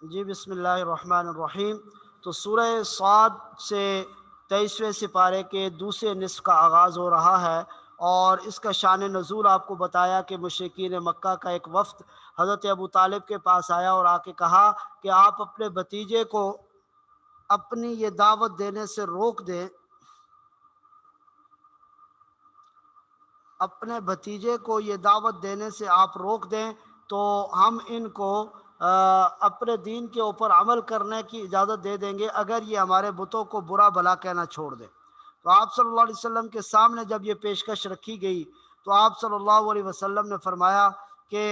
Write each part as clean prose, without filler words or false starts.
جی بسم اللہ الرحمن الرحیم۔ تو سورہ صاد سے 23ویں سپارے کے دوسرے نصف کا آغاز ہو رہا ہے، اور اس کا شان نزول آپ کو بتایا کہ مشرکین مکہ کا ایک وفد حضرت ابو طالب کے پاس آیا اور آ کے کہا کہ آپ اپنے بھتیجے کو اپنی یہ دعوت دینے سے روک دیں، اپنے بھتیجے کو یہ دعوت دینے سے آپ روک دیں تو ہم ان کو اپنے دین کے اوپر عمل کرنے کی اجازت دے دیں گے اگر یہ ہمارے بتوں کو برا بھلا کہنا چھوڑ دیں۔ تو آپ صلی اللہ علیہ وسلم کے سامنے جب یہ پیشکش رکھی گئی تو آپ صلی اللہ علیہ وسلم نے فرمایا کہ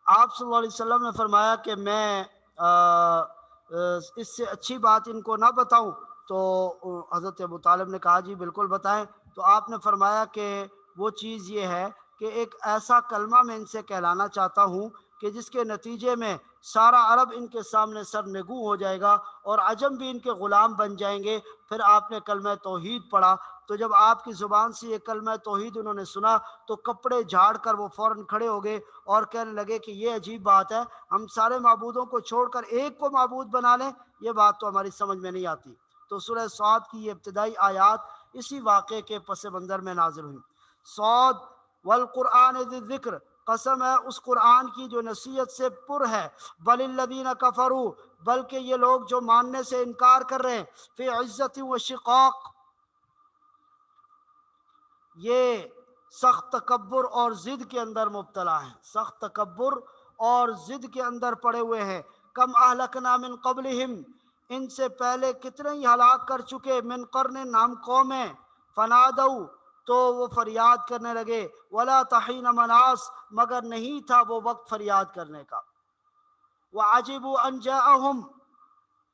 آپ صلی اللہ علیہ وسلم نے فرمایا کہ میں اس سے اچھی بات ان کو نہ بتاؤں؟ تو حضرت ابو طالب نے کہا جی بالکل بتائیں۔ تو آپ نے فرمایا کہ وہ چیز یہ ہے کہ ایک ایسا کلمہ میں ان سے کہلانا چاہتا ہوں کہ جس کے نتیجے میں سارا عرب ان کے سامنے سر نگوں ہو جائے گا اور عجم بھی ان کے غلام بن جائیں گے۔ پھر آپ نے کلمہ توحید پڑھا، تو جب آپ کی زبان سے یہ کلمہ توحید انہوں نے سنا تو کپڑے جھاڑ کر وہ فوراً کھڑے ہو گئے اور کہنے لگے کہ یہ عجیب بات ہے، ہم سارے معبودوں کو چھوڑ کر ایک کو معبود بنا لیں، یہ بات تو ہماری سمجھ میں نہیں آتی۔ تو سورہ صاد کی یہ ابتدائی آیات اسی واقعے کے پس منظر میں نازل ہوئی۔ صاد والقرآن ذی الذکر، قسم ہے اس قرآن کی جو نصیحت سے پر ہے، بل الذین کفروا، بلکہ یہ لوگ جو ماننے سے انکار کر رہے ہیں، فی عزت و شقاق، یہ سخت تکبر اور ضد کے اندر مبتلا ہیں، سخت تکبر اور ضد کے اندر پڑے ہوئے ہیں۔ کم اہلکنا من قبلہم، ان سے پہلے کتنے ہی ہلاک کر چکے، من قرن، ہم قومیں، فنادو، تو وہ فریاد کرنے لگے، ولا تحین مناس، مگر نہیں تھا وہ وقت فریاد کرنے کا۔ وعجبوا ان جاءہم،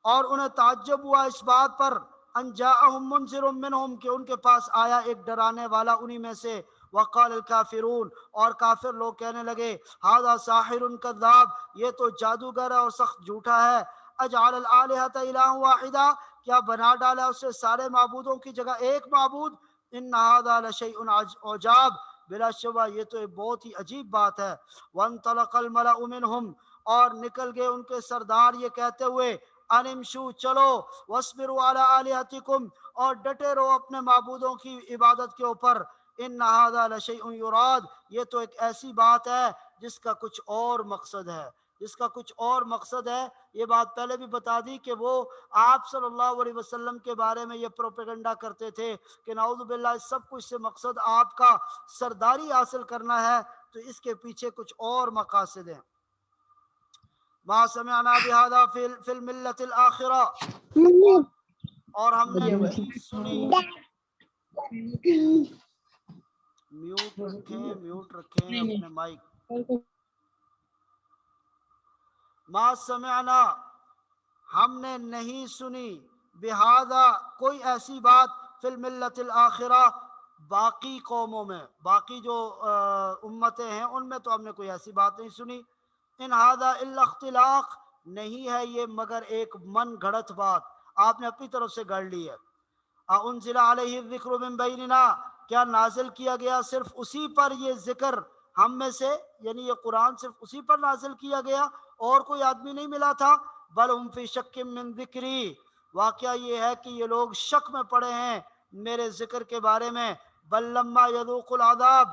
اور انہیں تعجب ہوا اس بات پر، ان جاءہم منذر منہم، کہ ان کے پاس آیا ایک ڈرانے والا انہی میں سے۔ وقال الکافرون، اور کافر لوگ کہنے لگے، ھذا ساحر کذاب، یہ تو جادوگر ہے اور سخت جھوٹا ہے۔ اجعل الآلہۃ الہا واحدا، کیا بنا ڈالا اس سے سارے معبودوں کی جگہ ایک معبود؟ ان ھذا لشیء عجاب، بلا شبہ یہ تو ایک بہت ہی عجیب بات ہے۔ وانطلق الملأ منہم، اور نکل گئے ان کے سردار یہ کہتے ہوئے، ان امشوا، چلو، واصبروا علی آلہتکم، اور ڈٹے رہو اپنے معبودوں کی عبادت کے اوپر، ان ھذا لشیء یراد، یہ تو ایک ایسی بات ہے جس کا کچھ اور مقصد ہے، جس کا کچھ اور مقصد ہے۔ یہ بات پہلے بھی بتا دی کہ وہ آپ صلی اللہ علیہ وسلم کے بارے میں یہ پروپیگنڈا کرتے تھے کہ نعوذ باللہ اس سب کچھ سے مقصد آپ کا سرداری حاصل کرنا ہے، تو اس کے پیچھے کچھ اور مقاصد ہیں۔ ما سمعنا بہذا فی الملت الآخرہ، اور ہم نے نہیں سنی، میوٹ رکھیں اپنے مائک، ما سمعنا، ہم نے نہیں سنی، بہذا، کوئی ایسی بات، فی الملت الآخرہ، باقی قوموں میں، باقی جو امتیں ہیں ان میں تو ہم نے کوئی ایسی بات نہیں سنی۔ ان ھذا الا اختلاق، نہیں ہے یہ مگر ایک من گھڑت بات، آپ نے اپنی طرف سے گھڑ لی ہے۔ انزل علیہ الذکر من بیننا، کیا نازل کیا گیا صرف اسی پر یہ ذکر ہم میں سے، یعنی یہ قرآن صرف اسی پر نازل کیا گیا اور کوئی آدمی نہیں ملا تھا؟ بل ہم فی شک من ذکری، واقعہ یہ ہے کہ یہ لوگ شک میں پڑے ہیں میرے ذکر کے بارے میں۔ بل لما یذوق العذاب،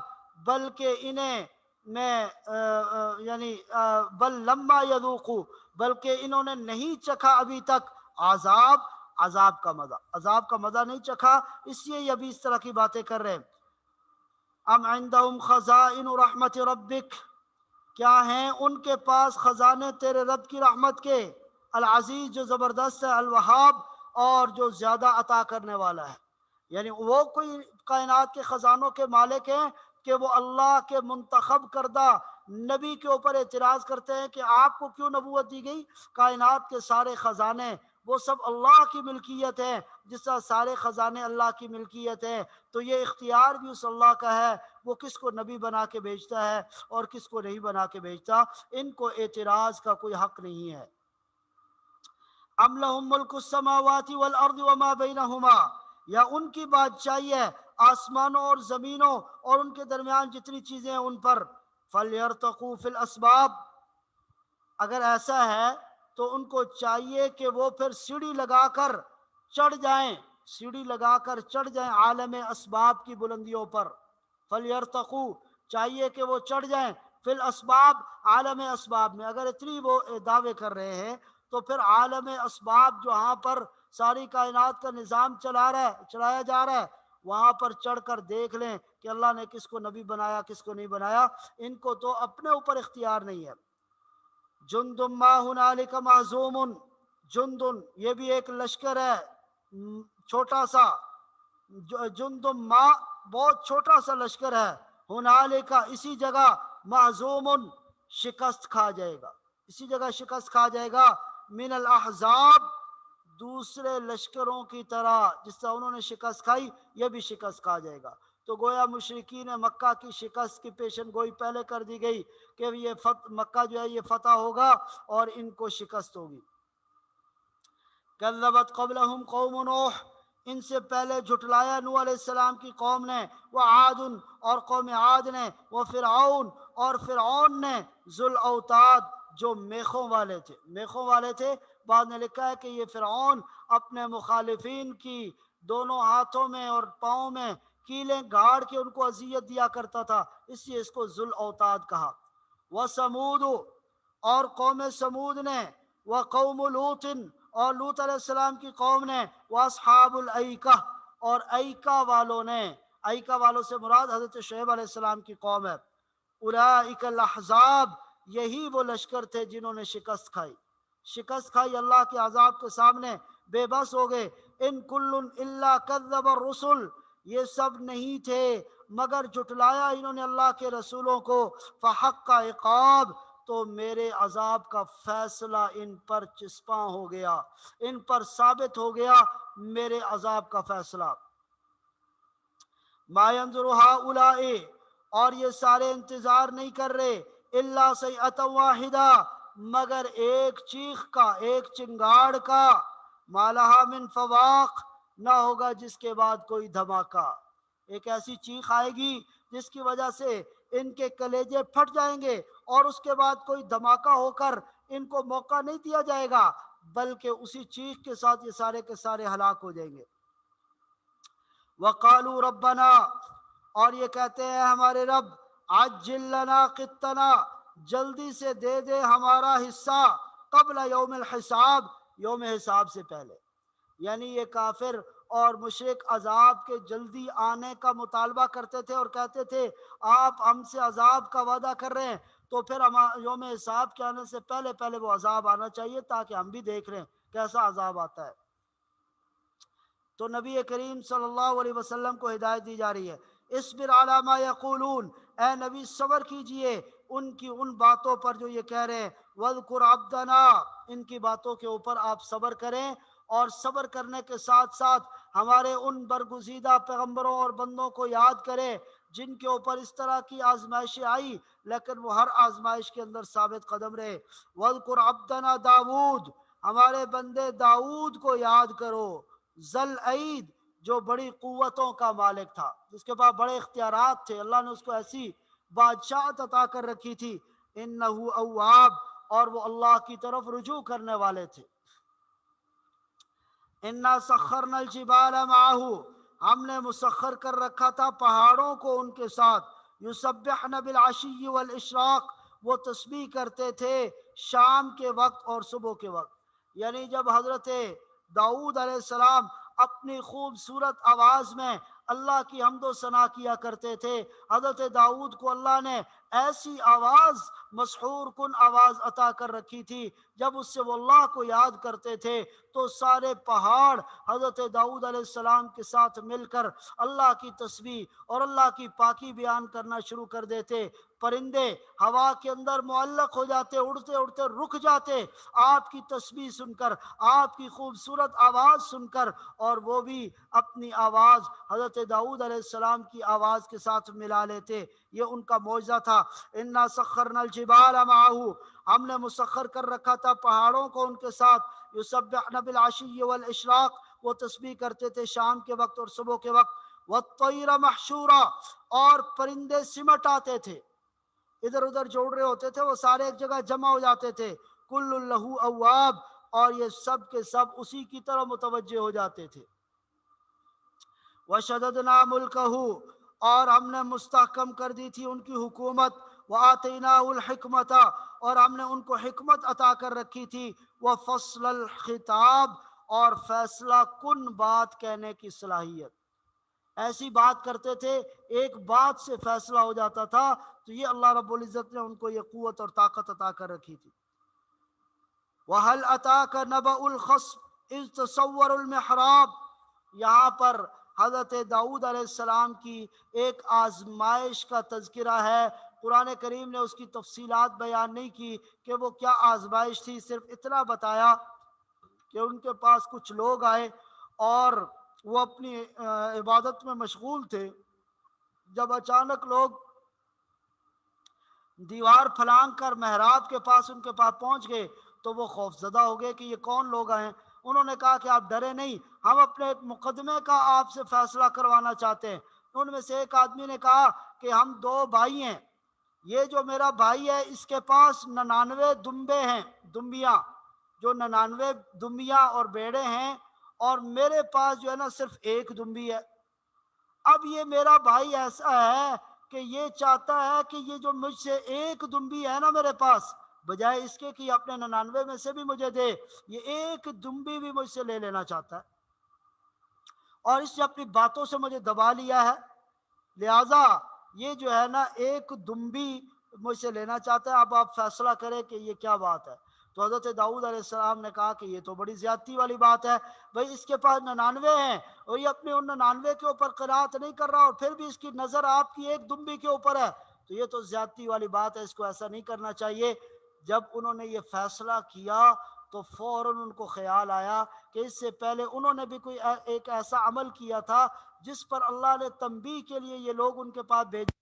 بلکہ انہیں میں بل لما یذوقوا، بلکہ انہوں نے نہیں چکھا ابھی تک عذاب کا مزہ، عذاب کا مزہ نہیں چکھا، اس لیے یہ ابھی اس طرح کی باتیں کر رہے ہیں۔ ام عندہم خزائن رحمت ربک، کیا ہیں ان کے پاس خزانے تیرے رب کی رحمت کے، العزیز جو زبردست ہے، الوہاب اور جو زیادہ عطا کرنے والا ہے۔ یعنی وہ کوئی کائنات کے خزانوں کے مالک ہیں کہ وہ اللہ کے منتخب کردہ نبی کے اوپر اعتراض کرتے ہیں کہ آپ کو کیوں نبوت دی گئی؟ کائنات کے سارے خزانے وہ سب اللہ کی ملکیت ہے، جس طرح سارے خزانے اللہ کی ملکیت ہے، تو یہ اختیار بھی اس اللہ کا ہے، وہ کس کو نبی بنا کے بھیجتا ہے اور کس کو نہیں بنا کے بھیجتا، ان کو اعتراض کا کوئی حق نہیں ہے۔ ام لہم ملک السماوات والارض وما بینہما، یا ان کی بادشاہی ہے آسمانوں اور زمینوں اور ان کے درمیان جتنی چیزیں ہیں ان پر، فَلْيَرْتَقُوا فِي الْأَسْبَابِ، اگر ایسا ہے تو ان کو چاہیے کہ وہ پھر سیڑھی لگا کر چڑھ جائیں، سیڑھی لگا کر چڑھ جائیں عالم اسباب کی بلندیوں پر، فَلْيَرْتَقُوا، چاہیے کہ وہ چڑھ جائیں، فی الاسباب، عالم اسباب میں۔ اگر اتنی وہ دعوے کر رہے ہیں تو پھر عالم اسباب جہاں پر ساری کائنات کا نظام چلایا جا رہا ہے، وہاں پر چڑھ کر دیکھ لیں کہ اللہ نے کس کو نبی بنایا کس کو نہیں بنایا، ان کو تو اپنے اوپر اختیار نہیں ہے۔ جند ما ہنالک مہزوم، جند، یہ بھی ایک لشکر ہے چھوٹا سا، جند ما بہت چھوٹا سا لشکر ہے، ہنالک اسی جگہ، مہزوم شکست کھا جائے گا، اسی جگہ شکست کھا جائے گا، من الاحزاب، دوسرے لشکروں کی طرح جس طرح انہوں نے شکست کھائی یہ بھی شکست کھا جائے گا۔ تو گویا مشرکین مکہ کی شکست کی پیشن گوئی پہلے کر دی گئی کہ یہ مکہ جو ہے یہ فتح ہوگا اور ان کو شکست ہوگی۔ کذبت قبلہم قوم نوح، ان سے پہلے جھٹلایا نوح علیہ السلام کی قوم نے، وعاد، اور قوم عاد نے، وفرعون، اور فرعون نے، ذو الاوتاد، جو میخوں والے تھے، میخوں والے تھے۔ بعد نے لکھا ہے کہ یہ فرعون اپنے مخالفین کی دونوں ہاتھوں میں اور پاؤں میں کیلیں گاڑ کے ان کو اذیت دیا کرتا تھا، اس لیے اس کو ذو الاوتاد کہا۔ وثمود، اور قوم سمود نے، وقوم لوط، اور لوط علیہ السلام کی قوم نے، واصحاب الایکہ، اور ایکہ والوں نے، ایکہ والوں سے مراد حضرت شعیب علیہ السلام کی قوم ہے۔ اولئک الاحزاب، یہی وہ لشکر تھے جنہوں نے شکست کھائی، شکست کھائی اللہ کے عذاب کے سامنے، بے بس ہو گئے۔ ان کل الا کذب الرسل، یہ سب نہیں تھے مگر جھٹلایا انہوں نے اللہ کے رسولوں کو، فحق عقاب، تو میرے عذاب کا فیصلہ ان پر چسپاں ہو گیا، ان پر ثابت ہو گیا میرے عذاب کا فیصلہ۔ ما ينظر هؤلاء، اور یہ سارے انتظار نہیں کر رہے، الا صیحۃ واحدہ، مگر ایک چیخ کا، ایک چنگاڑ کا، ما لہا من فواق، نہ ہوگا جس کے بعد کوئی دھماکہ، ایک ایسی چیخ آئے گی جس کی وجہ سے ان کے کلیجے پھٹ جائیں گے اور اس کے بعد کوئی دھماکہ ہو کر ان کو موقع نہیں دیا جائے گا، بلکہ اسی چیخ کے ساتھ یہ سارے کے سارے ہلاک ہو جائیں گے۔ وقالوا ربنا، اور یہ کہتے ہیں ہمارے رب، عجل لنا قطنا، جلدی سے دے دے ہمارا حصہ، قبل یوم الحساب، یوم حساب سے پہلے، یعنی یہ کافر اور مشرک عذاب کے جلدی آنے کا مطالبہ کرتے تھے اور کہتے تھے آپ ہم سے عذاب کا وعدہ کر رہے ہیں تو پھر یوم حساب کے آنے سے پہلے پہلے وہ عذاب آنا چاہیے تاکہ ہم بھی دیکھ رہے ہیں کیسا عذاب آتا ہے۔ تو نبی کریم صلی اللہ علیہ وسلم کو ہدایت دی جا رہی ہے، اصبر علی ما یقولون، اے نبی صبر کیجئے ان کی ان باتوں پر جو یہ کہہ رہے ہیں، وَاذْكُرْ عَبْدَنَا، ان کی باتوں کے اوپر آپ صبر کریں، اور صبر کرنے کے ساتھ ساتھ ہمارے ان برگزیدہ پیغمبروں اور بندوں کو یاد کریں جن کے اوپر اس طرح کی آزمائشیں آئی لیکن وہ ہر آزمائش کے اندر ثابت قدم رہے۔ وَاذْكُرْ عَبْدَنَا داؤد، ہمارے بندے داؤد کو یاد کرو، ذل عید، جو بڑی قوتوں کا مالک تھا، جس کے پاس بڑے اختیارات تھے، اللہ نے اس کو ایسی بادشاہت عطا کر رکھی تھی، انہو اواب، اور وہ اللہ کی طرف رجوع کرنے والے تھے۔ انا سخرنا الجبال معہ، ہم نے مسخر کر رکھا تھا پہاڑوں کو ان کے ساتھ، یسبحن بالعشی والاشراق، وہ تسبیح کرتے تھے شام کے وقت اور صبح کے وقت، یعنی جب حضرت داؤد علیہ السلام اپنی خوبصورت آواز میں اللہ کی حمد و ثنا کیا کرتے تھے، حضرت داؤد کو اللہ نے ایسی آواز مسحور کن آواز عطا کر رکھی تھی، جب اس سے وہ اللہ کو یاد کرتے تھے تو سارے پہاڑ حضرت داؤد علیہ السلام کے ساتھ مل کر اللہ کی تسبیح اور اللہ کی پاکی بیان کرنا شروع کر دیتے۔ پرندے ہوا کے اندر معلق ہو جاتے، اڑتے اڑتے رک جاتے آپ کی تسبیح سن کر، آپ کی خوبصورت آواز سن کر، اور وہ بھی اپنی آواز حضرت داؤد علیہ السلام کی آواز کے ساتھ ملا لیتے۔ یہ ان کا معجزہ تھا۔ انا سخرنا الجبال معه، ہم نے مسخر کر رکھا تھا پہاڑوں کو ان کے ساتھ، یسبحن بالعشی والاشراق، وہ تسبیح کرتے تھے شام کے وقت اور صبح کے وقت، والطیر محشورا، اور پرندے سمٹ آتے تھے، ادھر ادھر جوڑ رہے ہوتے تھے، وہ سارے ایک جگہ جمع ہو جاتے تھے، کل لہو اواب، اور یہ سب کے سب اسی کی طرح متوجہ ہو جاتے تھے۔ وشددنا ملکہ، اور ہم نے مستحکم کر دی تھی ان کی حکومت، وآتیناہ الحکمت، اور ہم نے ان کو حکمت عطا کر رکھی تھی، وفصل الخطاب، اور فیصلہ کن بات کہنے کی صلاحیت، ایسی بات کرتے تھے ایک بات سے فیصلہ ہو جاتا تھا۔ تو یہ اللہ رب العزت نے ان کو یہ قوت اور طاقت عطا کر رکھی تھی۔ وَهَلْ أَتَاكَ نَبَأُ الْخَصْمِ إِذْ تَسَوَّرُوا الْمِحْرَابَ، یہاں پر حضرت داؤد علیہ السلام کی ایک آزمائش کا تذکرہ ہے۔ قرآن کریم نے اس کی تفصیلات بیان نہیں کی کہ وہ کیا آزمائش تھی، صرف اتنا بتایا کہ ان کے پاس کچھ لوگ آئے اور وہ اپنی عبادت میں مشغول تھے، جب اچانک لوگ دیوار پھلانگ کر محراب کے پاس ان کے پاس پہنچ گئے تو وہ خوف زدہ ہو گئے کہ یہ کون لوگ آئے ہیں۔ انہوں نے کہا کہ آپ ڈرے نہیں، ہم اپنے ایک مقدمے کا آپ سے فیصلہ کروانا چاہتے ہیں۔ ان میں سے ایک آدمی نے کہا کہ ہم دو بھائی ہیں، یہ جو میرا بھائی ہے اس کے پاس 99 دمبے ہیں، دمبیاں، جو 99 دمبیاں اور بیڑے ہیں، اور میرے پاس جو ہے نا صرف ایک دمبی ہے۔ اب یہ میرا بھائی ایسا ہے کہ یہ چاہتا ہے کہ یہ جو مجھ سے ایک دمبی ہے نا میرے پاس، بجائے اس کے کہ یہ اپنے 99 میں سے بھی مجھے دے، یہ ایک دمبی بھی مجھ سے لے لینا چاہتا ہے، اور اس نے اپنی باتوں سے مجھے دبا لیا ہے، لہٰذا یہ جو ہے نا ایک دمبی مجھ سے لینا چاہتا ہے۔ اب آپ فیصلہ کریں کہ یہ کیا بات ہے۔ تو حضرت داؤد علیہ السلام نے کہا کہ یہ تو بڑی زیادتی والی بات ہے، بھئی اس کے پاس 99 ہیں اور یہ اپنے ان 99 کے اوپر قرات نہیں کر رہا، اور پھر بھی اس کی نظر آپ کی ایک دمبی کے اوپر ہے، تو یہ تو زیادتی والی بات ہے، اس کو ایسا نہیں کرنا چاہیے۔ جب انہوں نے یہ فیصلہ کیا تو فوراً ان کو خیال آیا کہ اس سے پہلے انہوں نے بھی کوئی ایک ایسا عمل کیا تھا جس پر اللہ نے تنبیہ کے لیے یہ لوگ ان کے پاس بھیجے،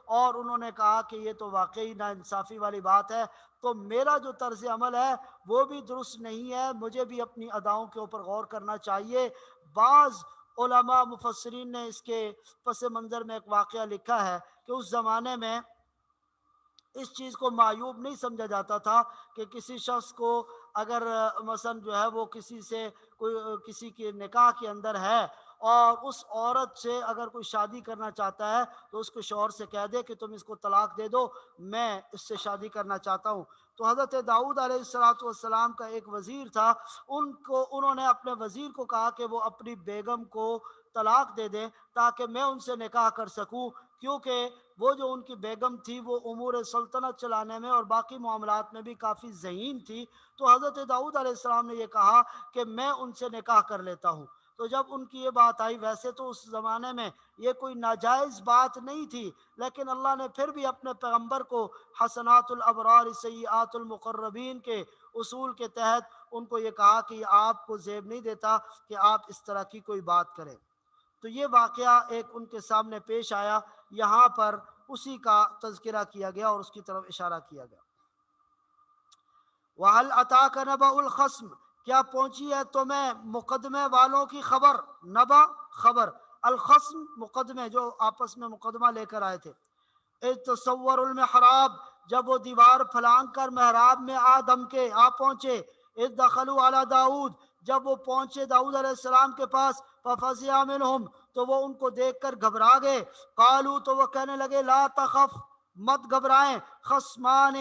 اور انہوں نے کہا کہ یہ تو واقعی ناانصافی والی بات ہے، تو میرا جو طرز عمل ہے وہ بھی درست نہیں ہے، مجھے بھی اپنی اداؤں کے اوپر غور کرنا چاہیے۔ بعض علماء مفسرین نے اس کے پس منظر میں ایک واقعہ لکھا ہے کہ اس زمانے میں اس چیز کو معیوب نہیں سمجھا جاتا تھا کہ کسی شخص کو اگر مثلا جو ہے وہ کسی سے کوئی کسی کے نکاح کے اندر ہے اور اس عورت سے اگر کوئی شادی کرنا چاہتا ہے تو اس کو شوہر سے کہہ دے کہ تم اس کو طلاق دے دو، میں اس سے شادی کرنا چاہتا ہوں۔ تو حضرت داؤد علیہ السلام کا ایک وزیر تھا، انہوں نے اپنے وزیر کو کہا کہ وہ اپنی بیگم کو طلاق دے دیں تاکہ میں ان سے نکاح کر سکوں، کیونکہ وہ جو ان کی بیگم تھی وہ امور سلطنت چلانے میں اور باقی معاملات میں بھی کافی ذہین تھی۔ تو حضرت داؤد علیہ السلام نے یہ کہا کہ میں ان سے نکاح کر لیتا ہوں۔ تو جب ان کی یہ بات آئی، ویسے تو اس زمانے میں یہ کوئی ناجائز بات نہیں تھی، لیکن اللہ نے پھر بھی اپنے پیغمبر کو حسنات الابرار سیئات المقربین کے اصول کے تحت ان کو یہ کہا کہ یہ آپ کو زیب نہیں دیتا کہ آپ اس طرح کی کوئی بات کریں۔ تو یہ واقعہ ایک ان کے سامنے پیش آیا، یہاں پر اسی کا تذکرہ کیا گیا اور اس کی طرف اشارہ کیا گیا۔ وَهَلْ أَتَاكَ نَبَأُ الْخَصْمِ، کیا پہنچی ہے تمہیں مقدمے والوں کی خبر؟ نبا خبر، الخصم مقدمے جو آپس میں مقدمہ لے کر آئے تھے۔ اِذْ تَصَوَّرُوا الْمِحْرَابَ، جب وہ دیوار پھلانگ کر محراب میں آ پہنچے۔ اِذْ دَخَلُوا عَلَى داؤد، جب وہ پہنچے داؤد علیہ السلام کے پاس، فَفَزِعَ مِنْهُمْ، تو وہ ان کو دیکھ کر گھبرا گئے۔ قالوا، تو وہ کہنے لگے، لا تخف، مت گھبرائیں، خصمان،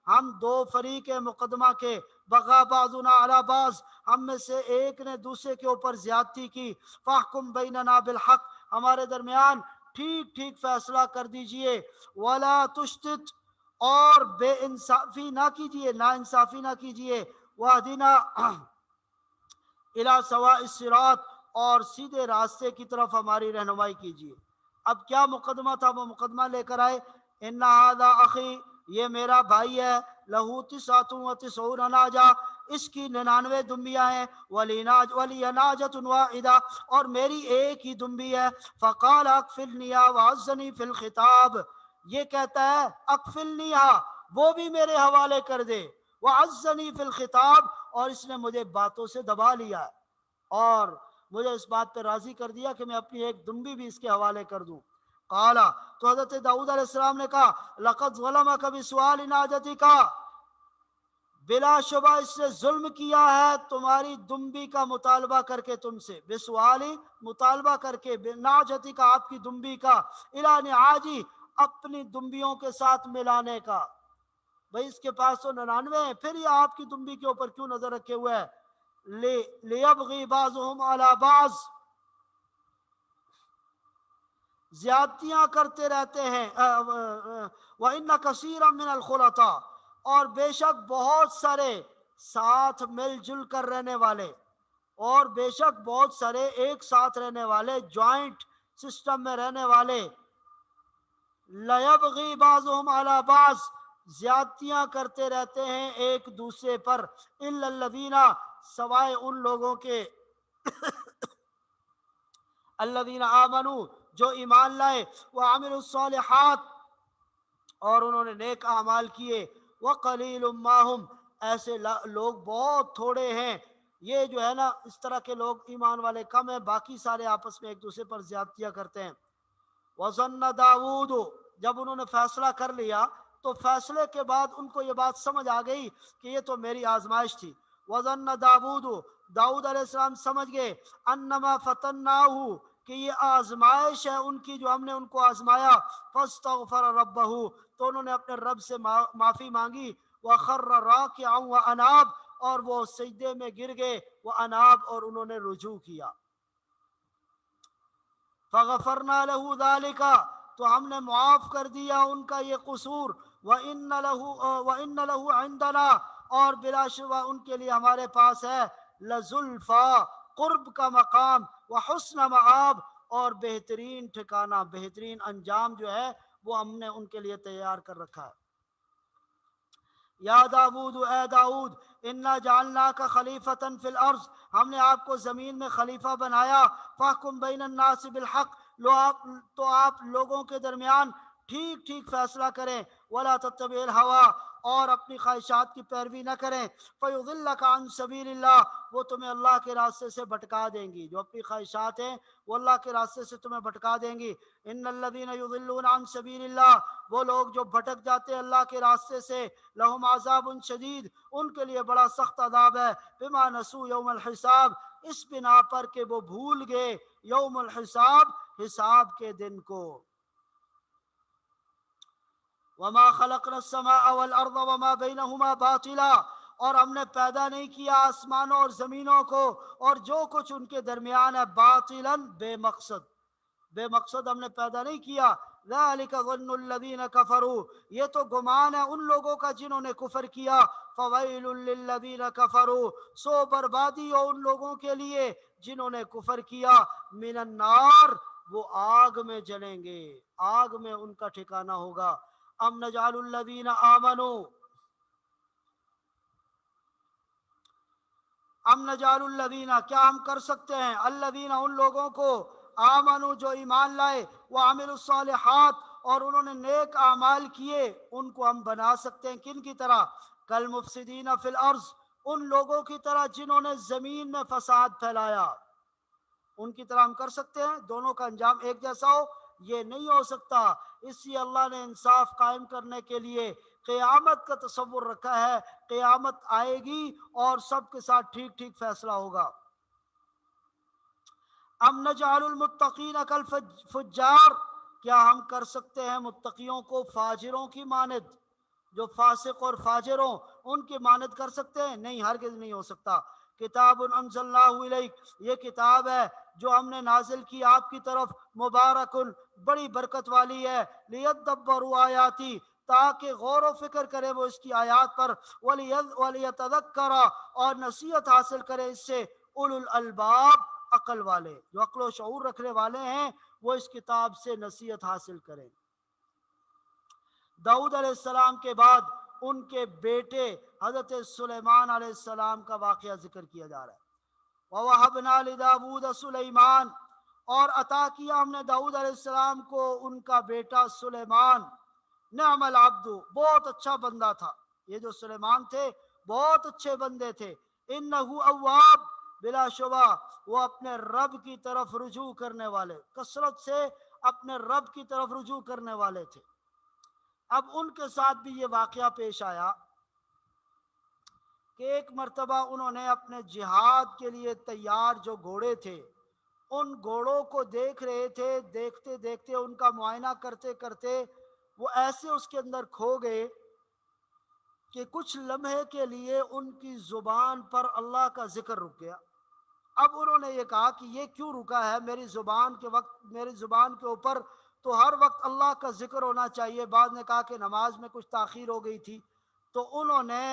ہم دو فریق مقدمہ کے، بغا بعضنا علی بعض، ہم میں سے ایک نے دوسرے کے اوپر زیادتی کی، فاحکم بیننا بالحق، ہمارے درمیان ٹھیک ٹھیک فیصلہ کر دیجئے، ولا تشتت، اور بے انصافی نہ کیجئے، نا انصافی نہ کیجئے، واہدنا الی سواء الصراط، اور سیدھے راستے کی طرف ہماری رہنمائی کیجیے۔ اب کیا مقدمہ تھا؟ وہ مقدمہ لے کر آئے، ان ھذا اخی، یہ میرا بھائی ہے، لہو 99 ناجہ، اس کی 99 دمبیاں ہیں، ولی ناجۃ واحدہ، اور میری ایک ہی دمبی ہے۔ فقال اکفلنی وعزنی فی الخطاب، یہ کہتا ہے اکفلنی، وہ بھی میرے حوالے کر دے، وعزنی فی الخطاب، اور اس نے مجھے باتوں سے دبا لیا اور مجھے اس بات پہ راضی کر دیا کہ میں اپنی ایک دمبی بھی اس کے حوالے کر دوں۔ قالا، تو حضرت داؤد علیہ السلام نے کہا، لقد ظلمک بسؤال ناجتک، بلا شبہ اس نے ظلم کیا ہے تمہاری دمبی کا مطالبہ کر کے، تم سے، بسؤالی مطالبہ کر کے، ناجتک آپ کی دمبی کا، الی نعاجی اپنی دمبیوں کے ساتھ ملانے کا۔ بھئی اس کے پاس تو 99 ہیں، پھر یہ آپ کی دمبی کے اوپر کیوں نظر رکھے ہوئے ہے؟ لیبغی بعضهم علی بعض، زیادتیاں کرتے رہتے ہیں۔ وَإِنَّ كَثِيرًا مِنَ الْخُلَطَاء، اور بے شک بہت سارے ساتھ مل جل کر رہنے والے، اور بے شک بہت سارے ایک ساتھ رہنے والے، جوائنٹ سسٹم میں رہنے والے، لَيَبْغِي بَعْضُهُمْ عَلَى بَعْضٍ، زیادتیاں کرتے رہتے ہیں ایک دوسرے پر، إِلَّا الَّذِينَ، سوائے ان لوگوں کے، الذین آمنوا، جو ایمان لائے، وعملوا الصالحات، اور انہوں نے نیک اعمال کیے، وقلیل ما ہم، ایسے لوگ بہت تھوڑے ہیں۔ یہ جو ہے نا، اس طرح کے لوگ ایمان والے کم ہیں، باقی سارے آپس میں ایک دوسرے پر زیادتیاں کرتے ہیں۔ وظن داود، جب انہوں نے فیصلہ کر لیا تو فیصلے کے بعد ان کو یہ بات سمجھ آ گئی کہ یہ تو میری آزمائش تھی۔ وظن داود، داؤد علیہ السلام سمجھ گئے، انما فتناہ، کہ یہ آزمائش ہے ان کی جو ہم نے ان کو آزمایا۔ فاستغفر ربہ، تو انہوں نے اپنے رب سے معافی مانگی۔ وخر راکعا واناب، اور وہ سجدے میں گر گئے، واناب، اور انہوں نے رجوع کیا۔ فغفرنا له ذلك، تو ہم نے معاف کر دیا ان کا یہ قصور۔ وَإِنَّ لَهُ عِندَنَا، اور بلا شبہ ان کے لیے ہمارے پاس ہے، لَزُلْفَا، قرب کا مقام، وحسن مآب، اور بہترین ٹھکانہ، بہترین انجام جو ہے وہ ہم نے ان کے لیے تیار کر رکھا ہے۔ یا داود، اے داود، انا جعلناک خلیفۃ فی الارض، ہم نے آپ کو زمین میں خلیفہ بنایا۔ فاحکم بین الناس بالحق، تو آپ لوگوں کے درمیان ٹھیک ٹھیک فیصلہ کریں۔ ولا تتبع الہویٰ، اور اپنی خواہشات کی پیروی نہ کریں۔ فیضلک عن سبیل اللہ، وہ تمہیں اللہ کے راستے سے بھٹکا دیں گی، جو اپنی خواہشات ہیں وہ اللہ کے راستے سے تمہیں بھٹکا دیں گی۔ ان الذین یضلون عن سبیل اللہ، وہ لوگ جو بھٹک جاتے ہیں اللہ کے راستے سے، لہم عذاب شدید، ان کے لیے بڑا سخت عذاب ہے۔ بما نسوا یوم الحساب، اس بنا پر کہ وہ بھول گئے یوم الحساب، حساب کے دن کو۔ وما خلقنا السماء والارض وما بینہما باطلا، اور ہم نے پیدا نہیں کیا آسمانوں اور زمینوں کو اور جو کچھ ان کے درمیان ہے، باطلا، بے مقصد، بے مقصد ہم نے پیدا نہیں کیا۔ ذالک ظن الذین کفروا، یہ تو گمان ہے ان لوگوں کا جنہوں نے کفر کیا۔ فویل للذین کفروا، سو بربادی ہو ان لوگوں کے لیے جنہوں نے کفر کیا، من النار، وہ آگ میں جلیں گے، آگ میں ان کا ٹھکانہ ہوگا۔ ام نجعل الذین آمنوا، ام نجعل الذین، کیا ہم کر سکتے ہیں، الذین، ان لوگوں کو، آمنوا، جو ایمان لائے، وعملوا الصالحات، اور انہوں نے نیک اعمال کیے، ان کو ہم بنا سکتے ہیں کن کی طرح، کالمفسدین فی الارض، ان لوگوں کی طرح جنہوں نے زمین میں فساد پھیلایا، ان کی طرح ہم کر سکتے ہیں دونوں کا انجام ایک جیسا ہو؟ یہ نہیں ہو سکتا۔ اس لیے اللہ نے انصاف قائم کرنے کے لیے قیامت کا تصور رکھا ہے، قیامت آئے گی اور سب کے ساتھ ٹھیک ٹھیک فیصلہ ہوگا۔ ام نجعل المتقین کالفجار، کیا ہم کر سکتے ہیں متقیوں کو فاجروں کی مانند، جو فاسق اور فاجر ہوں ان کی مانند کر سکتے ہیں؟ نہیں، ہرگز نہیں ہو سکتا۔ کتاب انزلناہ الیک، یہ کتاب ہے جو ہم نے نازل کی آپ کی طرف، مبارکن، بڑی برکت والی ہے، لیدبروا آیاتی، تاکہ غور و فکر کرے وہ اس کی آیات پر، ولیتذکر، اور نصیحت حاصل کرے اس سے، اولو الالباب، عقل والے، جو عقل و شعور رکھنے والے ہیں وہ اس کتاب سے نصیحت حاصل کریں۔ داؤد علیہ السلام کے بعد ان کے بیٹے حضرت سلیمان علیہ السلام کا واقعہ ذکر کیا جا رہا ہے۔ وَوَهَبْنَا لِدَاوُودَ سُلَيْمَانَ، اور عطا کیا ہم نے داؤد علیہ السلام کو ان کا بیٹا سلیمان، نعم العبد، بہت اچھا بندہ تھا۔ یہ جو سلیمان تھے بہت اچھے بندے تھے، انہو اواب، بلا شبہ وہ اپنے رب کی طرف رجوع کرنے والے، کثرت سے اپنے رب کی طرف رجوع کرنے والے تھے۔ اب ان کے ساتھ بھی یہ واقعہ پیش آیا کہ ایک مرتبہ انہوں نے اپنے جہاد کے لیے تیار جو گھوڑے تھے، ان گھوڑوں کو دیکھ رہے تھے، دیکھتے دیکھتے ان کا معائنہ کرتے کرتے وہ ایسے اس کے اندر کھو گئے کہ کچھ لمحے کے لیے ان کی زبان پر اللہ کا ذکر رک گیا۔ اب انہوں نے یہ کہا کہ یہ کیوں رکا ہے، میری زبان کے اوپر تو ہر وقت اللہ کا ذکر ہونا چاہیے۔ بعد نے کہا کہ نماز میں کچھ تاخیر ہو گئی تھی، تو انہوں نے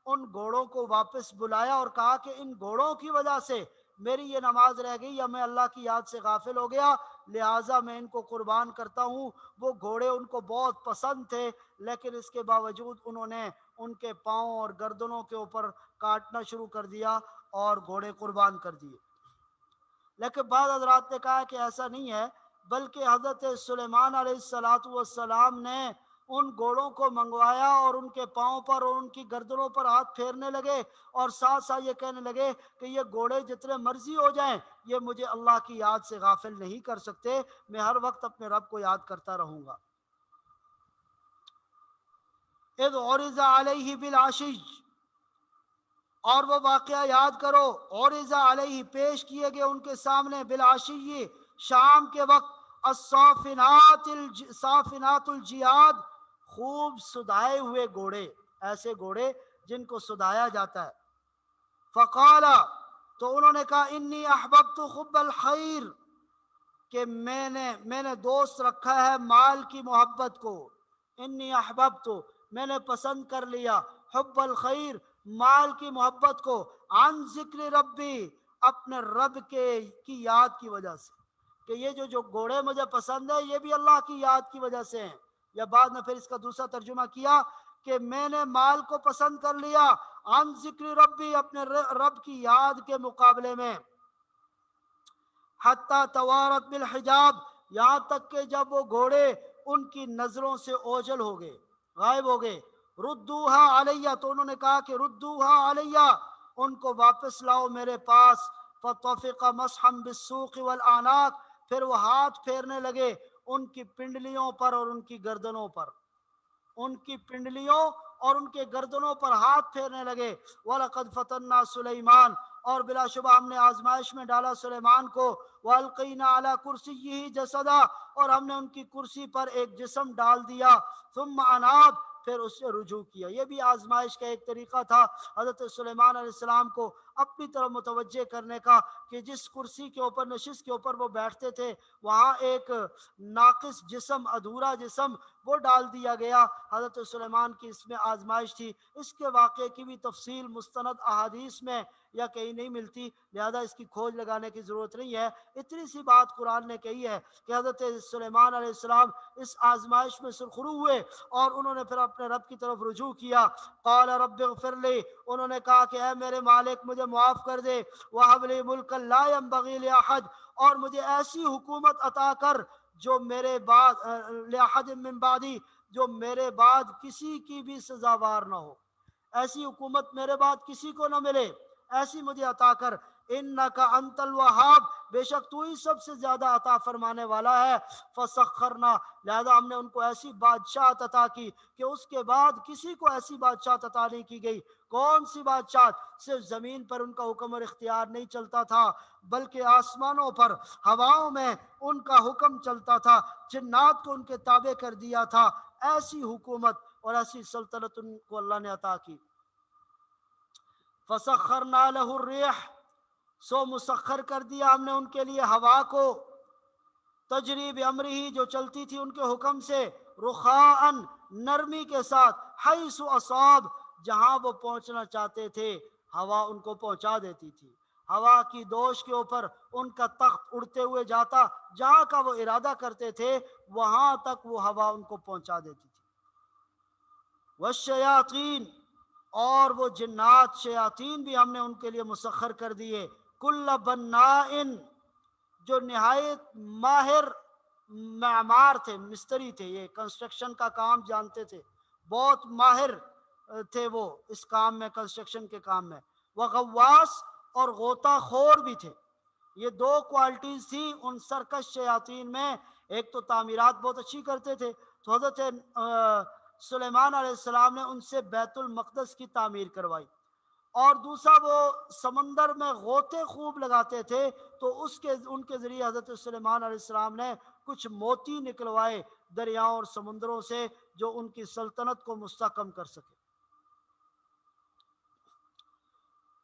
ان گھوڑوں کو واپس بلایا اور کہا کہ ان گھوڑوں کی وجہ سے میری یہ نماز رہ گئی یا میں اللہ کی یاد سے غافل ہو گیا، لہٰذا میں ان کو قربان کرتا ہوں۔ وہ گھوڑے ان کو بہت پسند تھے، لیکن اس کے باوجود انہوں نے ان کے پاؤں اور گردنوں کے اوپر کاٹنا شروع کر دیا اور گھوڑے قربان کر دیے۔ لیکن بعض حضرات نے کہا کہ ایسا نہیں ہے، بلکہ حضرت سلیمان علیہ السلام نے ان گھوڑوں کو منگوایا اور ان کے پاؤں پر اور ان کی گردنوں پر ہاتھ پھیرنے لگے اور ساتھ ساتھ یہ کہنے لگے کہ یہ گھوڑے جتنے مرضی ہو جائیں، یہ مجھے اللہ کی یاد سے غافل نہیں کر سکتے، میں ہر وقت اپنے رب کو یاد کرتا رہوں گا۔ اذ عرض علیہ بالعشی، اور وہ واقعہ یاد کرو، عرض علیہ، پیش کیے گئے ان کے سامنے، بالعشی، شام کے وقت، صافنات الجیاد، خوب سدھائے ہوئے گھوڑے، ایسے گھوڑے جن کو سدھایا جاتا ہے۔ فقال، تو انہوں نے کہا، انی احببت حب الخیر، کہ میں نے دوست رکھا ہے مال کی محبت کو، انی احببت، میں نے پسند کر لیا، حب الخیر، مال کی محبت کو، عن ذکر ربی، اپنے رب کی یاد کی وجہ سے، کہ یہ جو گھوڑے مجھے پسند ہے یہ بھی اللہ کی یاد کی وجہ سے ہیں۔ یا بعد میں پھر اس کا دوسرا ترجمہ کیا کہ میں نے مال کو پسند کر لیا، عن ذکر ربی، اپنے رب کی یاد کے مقابلے میں، حتی توارت بالحجاب، یہاں تک کہ جب وہ گھوڑے ان کی نظروں سے اوجھل ہو گئے، غائب ہو گئے، ردوہا علیہ، تو انہوں نے کہا کہ ردوہا علیہ، ان کو واپس لاؤ میرے پاس۔ فطفق مسحا بالسوق والاعناق، پھر وہ ہاتھ پھیرنے لگے ان کی پنڈلیوں پر اور ان کی گردنوں پر، ان کی پنڈلیوں اور ان کے گردنوں پر ہاتھ پھیرنے لگے۔ وَلَقَدْ فَتَنَّا سُلَيْمَانَ، اور بلا شبہ ہم نے آزمائش میں ڈالا سلیمان کو، وَأَلْقَيْنَا عَلَى كُرْسِيِّهِ جَسَدًا، اور ہم نے ان کی کرسی پر ایک جسم ڈال دیا، ثم اناب، پھر اس سے رجوع کیا۔ یہ بھی آزمائش کا ایک طریقہ تھا حضرت سلیمان علیہ السلام کو اپنی طرف متوجہ کرنے کا، کہ جس کرسی کے اوپر، نشست کے اوپر وہ بیٹھتے تھے، وہاں ایک ناقص جسم، ادھورا جسم وہ ڈال دیا گیا۔ حضرت سلیمان کی اس میں آزمائش تھی۔ اس کے واقعے کی بھی تفصیل مستند احادیث میں یا کہیں نہیں ملتی، لہذا اس کی کھوج لگانے کی ضرورت نہیں ہے۔ اتنی سی بات قرآن نے کہی ہے کہ حضرت سلیمان علیہ السلام اس آزمائش میں سرخرو ہوئے اور انہوں نے پھر اپنے رب کی طرف رجوع کیا۔ قال رب اغفر لی، انہوں نے کہا کہ اے میرے مالک مجھے معاف کر دے، وہب لی ملکا لا ينبغی لاحد، اور مجھے ایسی حکومت عطا کر جو میرے بعد، لاحد من بعدی، جو میرے بعد کسی کی بھی سزاوار نہ ہو، ایسی حکومت میرے بعد کسی کو نہ ملے، ایسی مجھے عطا کر۔ انکا انت الوہاب، بے شک تو ہی سب سے زیادہ عطا فرمانے والا ہے۔ فسخرنا، لہذا ہم نے ان کو ایسی بادشاہت عطا کی کہ اس کے بعد کسی کو ایسی بادشاہت عطا نہیں کی گئی۔ کون سی بادشاہت؟ صرف زمین پر ان کا حکم اور اختیار نہیں چلتا تھا، بلکہ آسمانوں پر، ہواؤں میں ان کا حکم چلتا تھا، جنات کو ان کے تابع کر دیا تھا۔ ایسی حکومت اور ایسی سلطنت ان کو اللہ نے عطا کی۔ فسخرنا له الريح، سو مسخر کر دیا ہم نے ان کے لیے ہوا کو، تجری بامرہ جو چلتی تھی ان کے حکم سے، رخاء نرمی کے ساتھ، حیث اصاب جہاں وہ پہنچنا چاہتے تھے ہوا ان کو پہنچا دیتی تھی، ہوا کی دوش کے اوپر ان کا تخت اڑتے ہوئے جاتا، جہاں کا وہ ارادہ کرتے تھے وہاں تک وہ ہوا ان کو پہنچا دیتی تھی۔ والشیاطین، اور وہ جنات شیاطین بھی ہم نے ان کے لیے مسخر کر دیے، کل بناء جو نہایت ماہر معمار تھے، مستری تھے، یہ کنسٹرکشن کا کام جانتے تھے، بہت ماہر تھے وہ اس کام میں، کنسٹرکشن کے کام میں، وغواص اور غوطہ خور بھی تھے۔ یہ دو کوالٹیز تھی ان سرکش شیاطین میں، ایک تو تعمیرات بہت اچھی کرتے تھے، تو حضرت سلیمان علیہ السلام نے ان سے بیت المقدس کی تعمیر کروائی، اور دوسرا وہ سمندر میں غوطے خوب لگاتے تھے، تو ان کے ذریعے حضرت سلیمان علیہ السلام نے کچھ موتی نکلوائے دریاؤں اور سمندروں سے، جو ان کی سلطنت کو مستحکم کر سکے۔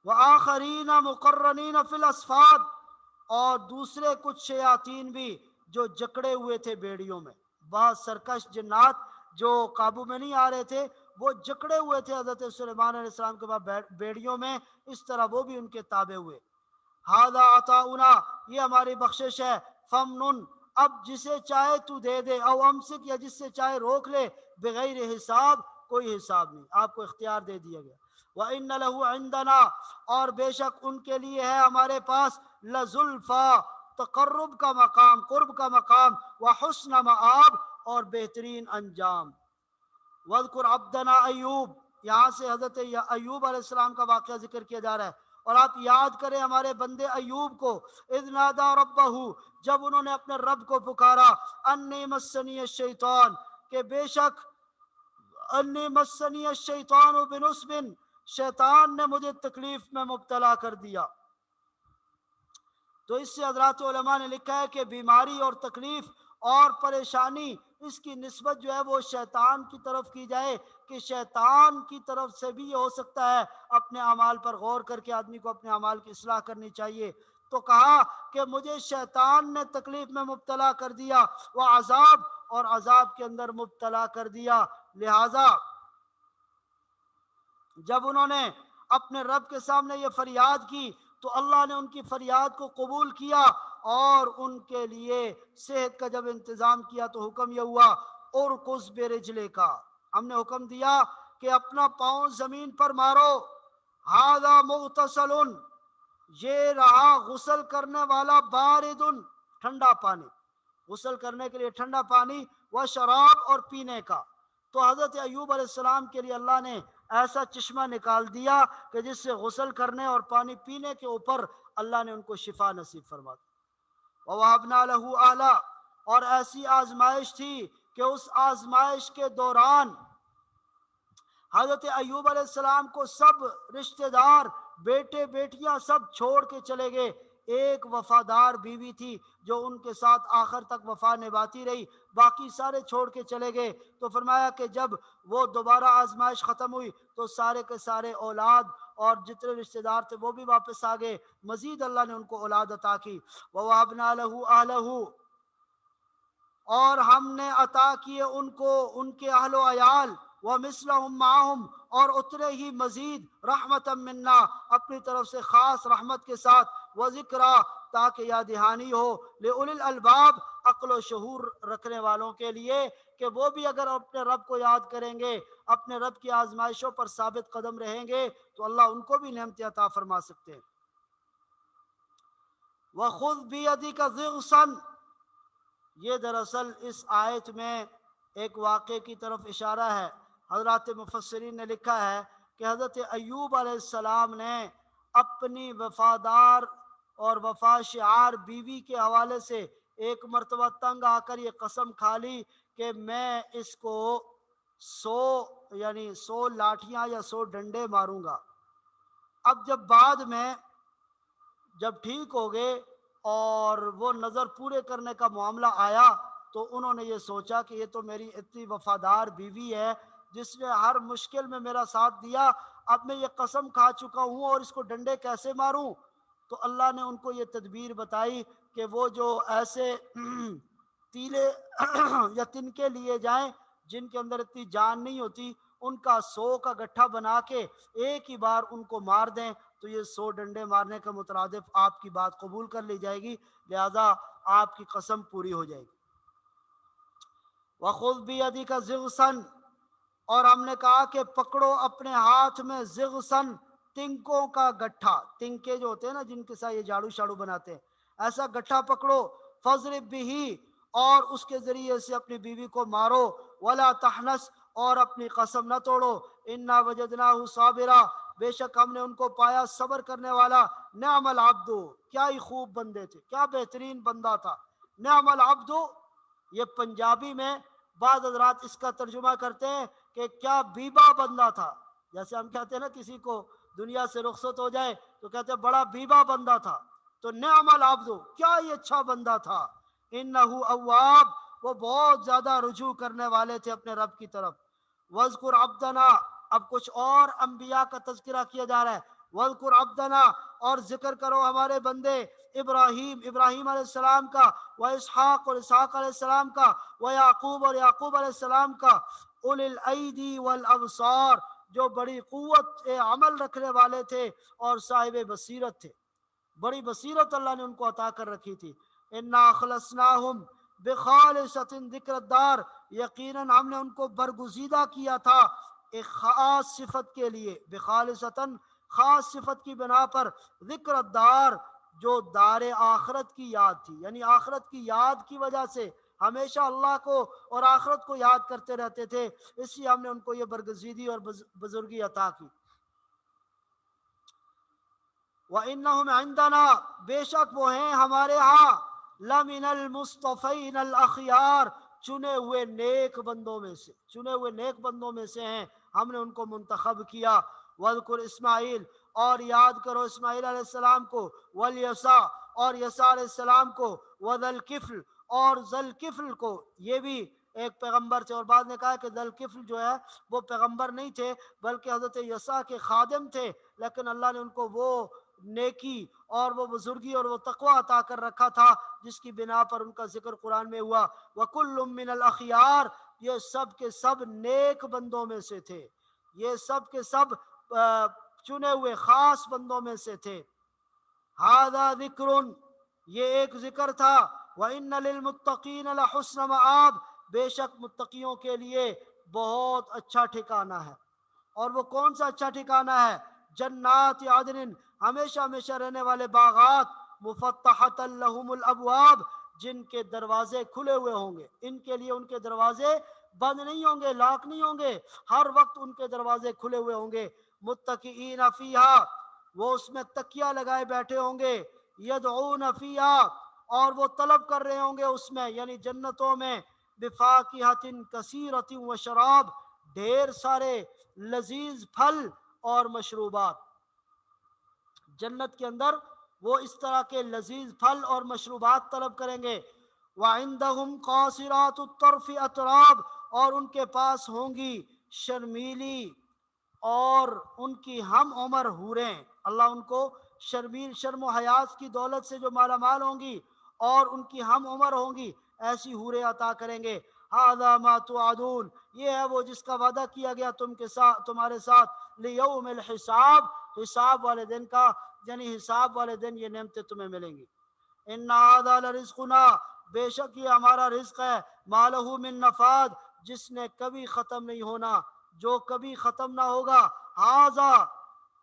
وآخرین مقرنین فی الاسفاد، اور دوسرے کچھ شیاطین بھی جو جکڑے ہوئے تھے بیڑیوں میں، بعض سرکش جنات جو قابو میں نہیں آ رہے تھے وہ جکڑے ہوئے تھے حضرت سلیمان علیہ السلام کے بعد بیڑیوں میں، اس طرح وہ بھی ان کے تابع ہوئے۔ ھذا عطاؤنا، یہ ہماری بخشش ہے، فمنن، اب جسے چاہے تو دے دے، او امسک، یا جس سے چاہے روک لے، بغیر حساب، کوئی حساب نہیں، آپ کو اختیار دے دیا گیا۔ وَإِنَّ لَهُ عِندَنَا، اور بے شک ان کے لیے ہے ہمارے پاس، لَزُلْفَا، تقرب کا مقام، قرب کا مقام، وحسن مآب، اور بہترین انجام۔ وَاذْكُرْ عَبْدَنَا ایوب، یہاں سے حضرت ایوب علیہ السلام کا واقعہ ذکر کیا جا رہا ہے، اور آپ یاد کریں ہمارے بندے ایوب کو، اذ نادا ربہ، جب انہوں نے اپنے رب کو پکارا، انی مسنی الشیطان، کہ بے شک انی مسنی الشیطان بنصب، شیطان نے مجھے تکلیف میں مبتلا کر دیا۔ تو اس سے حضرات علماء نے لکھا ہے کہ بیماری اور تکلیف اور پریشانی، اس کی نسبت جو ہے وہ شیطان کی طرف کی جائے، کہ شیطان کی طرف سے بھی یہ ہو سکتا ہے، اپنے اعمال پر غور کر کے آدمی کو اپنے اعمال کی اصلاح کرنی چاہیے۔ تو کہا کہ مجھے شیطان نے تکلیف میں مبتلا کر دیا، وہ عذاب، اور عذاب کے اندر مبتلا کر دیا، لہذا جب انہوں نے اپنے رب کے سامنے یہ فریاد کی تو اللہ نے ان کی فریاد کو قبول کیا، اور ان کے لیے صحت کا جب انتظام کیا تو حکم یہ ہوا، ارکض برجلک، ہم نے حکم دیا کہ اپنا پاؤں زمین پر مارو، ھذا مغتسل، یہ رہا غسل کرنے والا، بارد، ٹھنڈا پانی، غسل کرنے کے لیے ٹھنڈا پانی، و شراب، اور پینے کا۔ تو حضرت ایوب علیہ السلام کے لیے اللہ نے ایسا چشمہ نکال دیا کہ جس سے غسل کرنے اور پانی پینے کے اوپر اللہ نے ان کو شفا نصیب فرما دی۔ وَوَهَبْنَا لَهُ أَهْلًا، اور ایسی آزمائش تھی کہ اس آزمائش کے دوران حضرت ایوب علیہ السلام کو سب رشتہ دار، بیٹے بیٹیاں سب چھوڑ کے چلے گئے، ایک وفادار بیوی تھی جو ان کے ساتھ آخر تک وفا نبھاتی رہی، باقی سارے چھوڑ کے چلے گئے۔ تو فرمایا کہ جب وہ دوبارہ آزمائش ختم ہوئی تو سارے کے سارے اولاد اور جتنے رشتہ دار تھے وہ بھی واپس آ گئے، مزید اللہ نے ان کو اولاد عطا کی۔ وَوَهَبْنَا لَهُ أَهْلَهُ، اور ہم نے عطا کیے ان کو ان کے اہل و عیال، وَمِثْلَهُمْ مَعَهُمْ، اور اتنے ہی مزید، رحمةً منا، اپنی طرف سے خاص رحمت کے ساتھ، وَذِكْرَىٰ، تاکہ یاد دہانی ہو، لِأُولِي الْأَلْبَابِ، عقل و شعور رکھنے والوں کے لیے، کہ وہ بھی اگر اپنے رب کو یاد کریں گے، اپنے رب کی آزمائشوں پر ثابت قدم رہیں گے تو اللہ ان کو بھی نعمت عطا فرما سکتے ہیں۔ وَخُذْ بِيَدِكَ ضِغْثًا، یہ دراصل اس آیت میں ایک واقعے کی طرف اشارہ ہے۔ حضرات مفسرین نے لکھا ہے کہ حضرت ایوب علیہ السلام نے اپنی وفادار اور وفا شعار بیوی کے حوالے سے ایک مرتبہ تنگ آ کر یہ قسم کھا لی کہ میں اس کو 100 لاٹھیاں یا 100 ڈنڈے ماروں گا۔ اب جب بعد میں جب ٹھیک ہو گئے اور وہ نظر پورے کرنے کا معاملہ آیا تو انہوں نے یہ سوچا کہ یہ تو میری اتنی وفادار بیوی ہے جس نے ہر مشکل میں میرا ساتھ دیا، اب میں یہ قسم کھا چکا ہوں اور اس کو ڈنڈے کیسے ماروں؟ تو اللہ نے ان کو یہ تدبیر بتائی کہ وہ جو ایسے تیلے یا تنکے لیے جائیں جن کے اندر اتنی جان نہیں ہوتی، ان کا 100 کا گٹھا بنا کے ایک ہی بار ان کو مار دیں تو یہ 100 ڈنڈے مارنے کے مترادف آپ کی بات قبول کر لی جائے گی، لہذا آپ کی قسم پوری ہو جائے گی۔ وَخُذْ بِيَدِكَ ضِغْثًا، اور ہم نے کہا کہ پکڑو اپنے ہاتھ میں ضغثاً، تنکوں کا گٹھا، تنکے جو ہوتے ہیں نا جن کے ساتھ یہ جھاڑو شاڑو بناتے ہیں، ایسا گٹھا پکڑو، فَضْرِب بِهِ، اور اس کے ذریعے سے اپنی بیوی کو مارو، وَلَا تَحْنَثْ، اور اپنی قسم نہ توڑو، اِنَّا وَجَدْنَاهُ صَابِرًا، بے شک ہم نے ان کو پایا صبر کرنے والا، نعم العبد، کیا ہی خوب بندے تھے، کیا بہترین بندہ تھا، نعم العبد۔ یہ پنجابی میں بعض حضرات اس کا ترجمہ کرتے ہیں کہ کیا بیبا بندہ تھا، جیسے ہم کہتے ہیں نا کسی کو دنیا سے رخصت ہو جائے تو کہتے ہیں بڑا بیبا بندہ تھا، تو نعم العبد، کیا ہی اچھا بندہ تھا، انہو اواب، وہ بہت زیادہ رجوع کرنے والے تھے اپنے رب کی طرف۔ وذکر عبدنا، اب کچھ اور انبیاء کا تذکرہ کیا جا رہا ہے، وذکر عبدنا، اور ذکر کرو ہمارے بندے ابراہیم، ابراہیم علیہ السلام کا، و اسحاق، اور اسحاق علیہ السلام کا، و یعقوب، اور یعقوب علیہ السلام کا، اولی الایدی والابصار، جو بڑی قوت عمل رکھنے والے تھے اور صاحب بصیرت تھے، بڑی بصیرت اللہ نے ان کو عطا کر رکھی تھی۔ انا اخلصناہم بخالصۃ ذکر الدار، یقیناً ہم نے ان کو برگزیدہ کیا تھا ایک خاص صفت کے لیے، بخالصۃ، خاص صفت کی بنا پر، ذکر الدار، جو دار آخرت کی یاد تھی، یعنی آخرت کی یاد کی وجہ سے ہمیشہ اللہ کو اور آخرت کو یاد کرتے رہتے تھے، اس لیے ہم نے ان کو یہ برگزیدی اور بزرگی عطا کی۔ وَإِنَّهُمْ عِنْدَنَا، بے شک وہ ہیں ہمارے ہاں، لَمِنَ الْمُصْطَفَيْنَ الْأَخْيَارِ، چنے ہوئے نیک بندوں میں سے، چنے ہوئے نیک بندوں میں سے ہیں، ہم نے ان کو منتخب کیا۔ وَاذْكُرْ اسماعیل، اور یاد کرو اسماعیل علیہ السلام کو، وَالْيَسَعَ، اور یسع علیہ السلام کو، وَذَا الْكِفْلِ، اور ذا الْكِفْلِ کو، یہ بھی ایک پیغمبر تھے، اور بعد نے کہا کہ ذا الْكِفْلِ جو ہے وہ پیغمبر نہیں تھے بلکہ حضرت یسع کے خادم تھے، لیکن اللہ نے ان کو وہ نیکی اور وہ بزرگی اور وہ تقوی عطا کر رکھا تھا جس کی بنا پر ان کا ذکر قرآن میں ہوا۔ وَكُلٌّ مِّنَ الْأَخْيَارِ، یہ سب کے سب نیک بندوں میں سے تھے، یہ سب کے سب چنے ہوئے خاص بندوں میں سے تھے۔ هَذَا ذِكْرٌ، یہ ایک ذکر تھا، وَإِنَّ لِلْمُتَّقِينَ لَحُسْنَ مَآبٍ، بے شک متقیوں کے لیے بہت اچھا ٹھکانہ ہے، اور وہ کون سا اچھا ٹھکانہ ہے؟ جنات عدن، ہمیشہ ہمیشہ رہنے والے باغات، مفتحۃ لہم الابواب، جن کے دروازے کھلے ہوئے ہوں گے، ان کے لیے ان کے دروازے بند نہیں ہوں گے، لاک نہیں ہوں گے، ہر وقت ان کے دروازے کھلے ہوئے ہوں گے۔ متکئین فیہا، وہ اس میں تکیہ لگائے بیٹھے ہوں گے، یدعون فیہا، اور وہ طلب کر رہے ہوں گے اس میں، یعنی جنتوں میں، بفاکہۃ کثیرۃ وشراب، ڈھیر سارے لذیذ پھل اور مشروبات، جنت کے اندر وہ اس طرح کے لذیذ پھل اور مشروبات طلب کریں گے۔ وَعِندَهُمْ قَاصِرَاتُ الطَّرْفِ أَتْرَابٌ، اور ان کے پاس ہوں گی شرمیلی اور ان کی ہم عمر حوریں، اللہ ان کو شرم و حیات کی دولت سے جو مالا مال ہوں گی اور ان کی ہم عمر ہوں گی، ایسی حوریں عطا کریں گے۔ هَذَا مَا تُوعَدُونَ، یہ ہے وہ جس کا وعدہ کیا گیا تمہارے ساتھ، لیوم الحساب، حساب والے دن کا، یعنی حساب والے دن یہ نعمتیں تمہیں ملیں گی۔ ان هذا لرزقنا، بے شک یہ ہمارا رزق ہے، ما له من نفاد، جس نے کبھی ختم نہیں ہونا، جو کبھی ختم نہ ہوگا۔ هذا،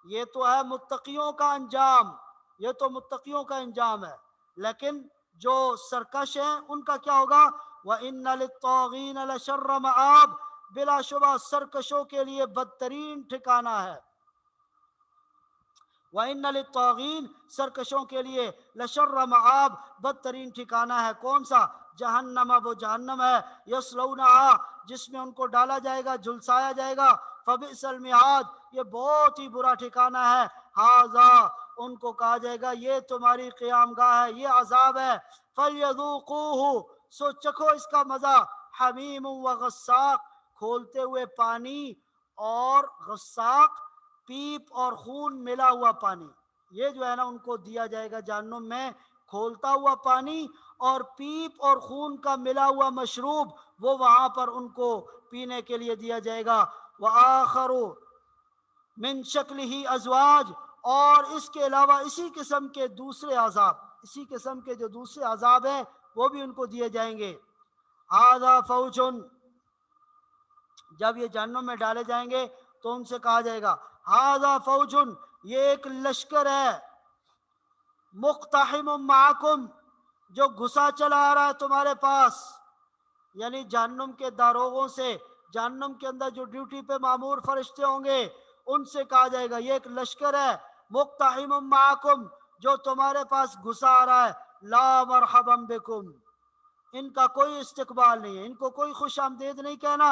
یہ تو ہے متقیوں کا انجام، یہ تو متقیوں کا انجام ہے، لیکن جو سرکش ہیں ان کا کیا ہوگا؟ وَإِنَّ لِلطَّاغِينَ لَشَرَّ مَآبٍ، بلا شبہ سرکشوں کے لیے بدترین ٹھکانہ ہے۔ وَإِنَّ لِلطَّاغِينَ، سرکشوں کے لیے، لَشَرَّ مَآبٍ، بدترین ٹھکانہ ہے، کون سا؟ جہنم، وہ جہنم ہے، یصلونها، جس میں ان کو ڈالا جائے گا، جھلسایا جائے گا، فبئس المہاد، یہ بہت ہی برا ٹھکانہ ہے، ھذا، ان کو کہا جائے گا یہ تمہاری قیام گاہ ہے، یہ عذاب ہے، فَلْيَذُوقُوهُ، سو چکھو اس کا مزہ، حمیم و غساق، کھولتے ہوئے پانی اور غساق، پیپ اور خون ملا ہوا پانی، یہ جو ہے نا ان کو دیا جائے گا جہنم میں، کھولتا ہوا پانی اور پیپ اور خون کا ملا ہوا مشروب، وہ وہاں پر ان کو پینے کے لیے دیا جائے گا۔ وآخر من شکلہ ازواج، اور اس کے علاوہ اسی قسم کے دوسرے عذاب، اسی قسم کے جو دوسرے عذاب ہیں وہ بھی ان کو دیے جائیں گے۔ ھذا فوج، جب یہ جہنم میں ڈالے جائیں گے تو ان سے کہا جائے گا ھذا فوج، یہ ایک لشکر ہے، مقتحم معکم، جو گھسا چلا آ رہا ہے تمہارے پاس، یعنی جہنم کے داروغوں سے، جہنم کے اندر جو ڈیوٹی پہ مامور فرشتے ہوں گے ان سے کہا جائے گا یہ ایک لشکر ہے، مقتحم معکم، جو تمہارے پاس گھسا آ رہا ہے، لا مرحبا بکم، ان کا کوئی استقبال نہیں ہے، ان کو کوئی خوش آمدید نہیں کہنا،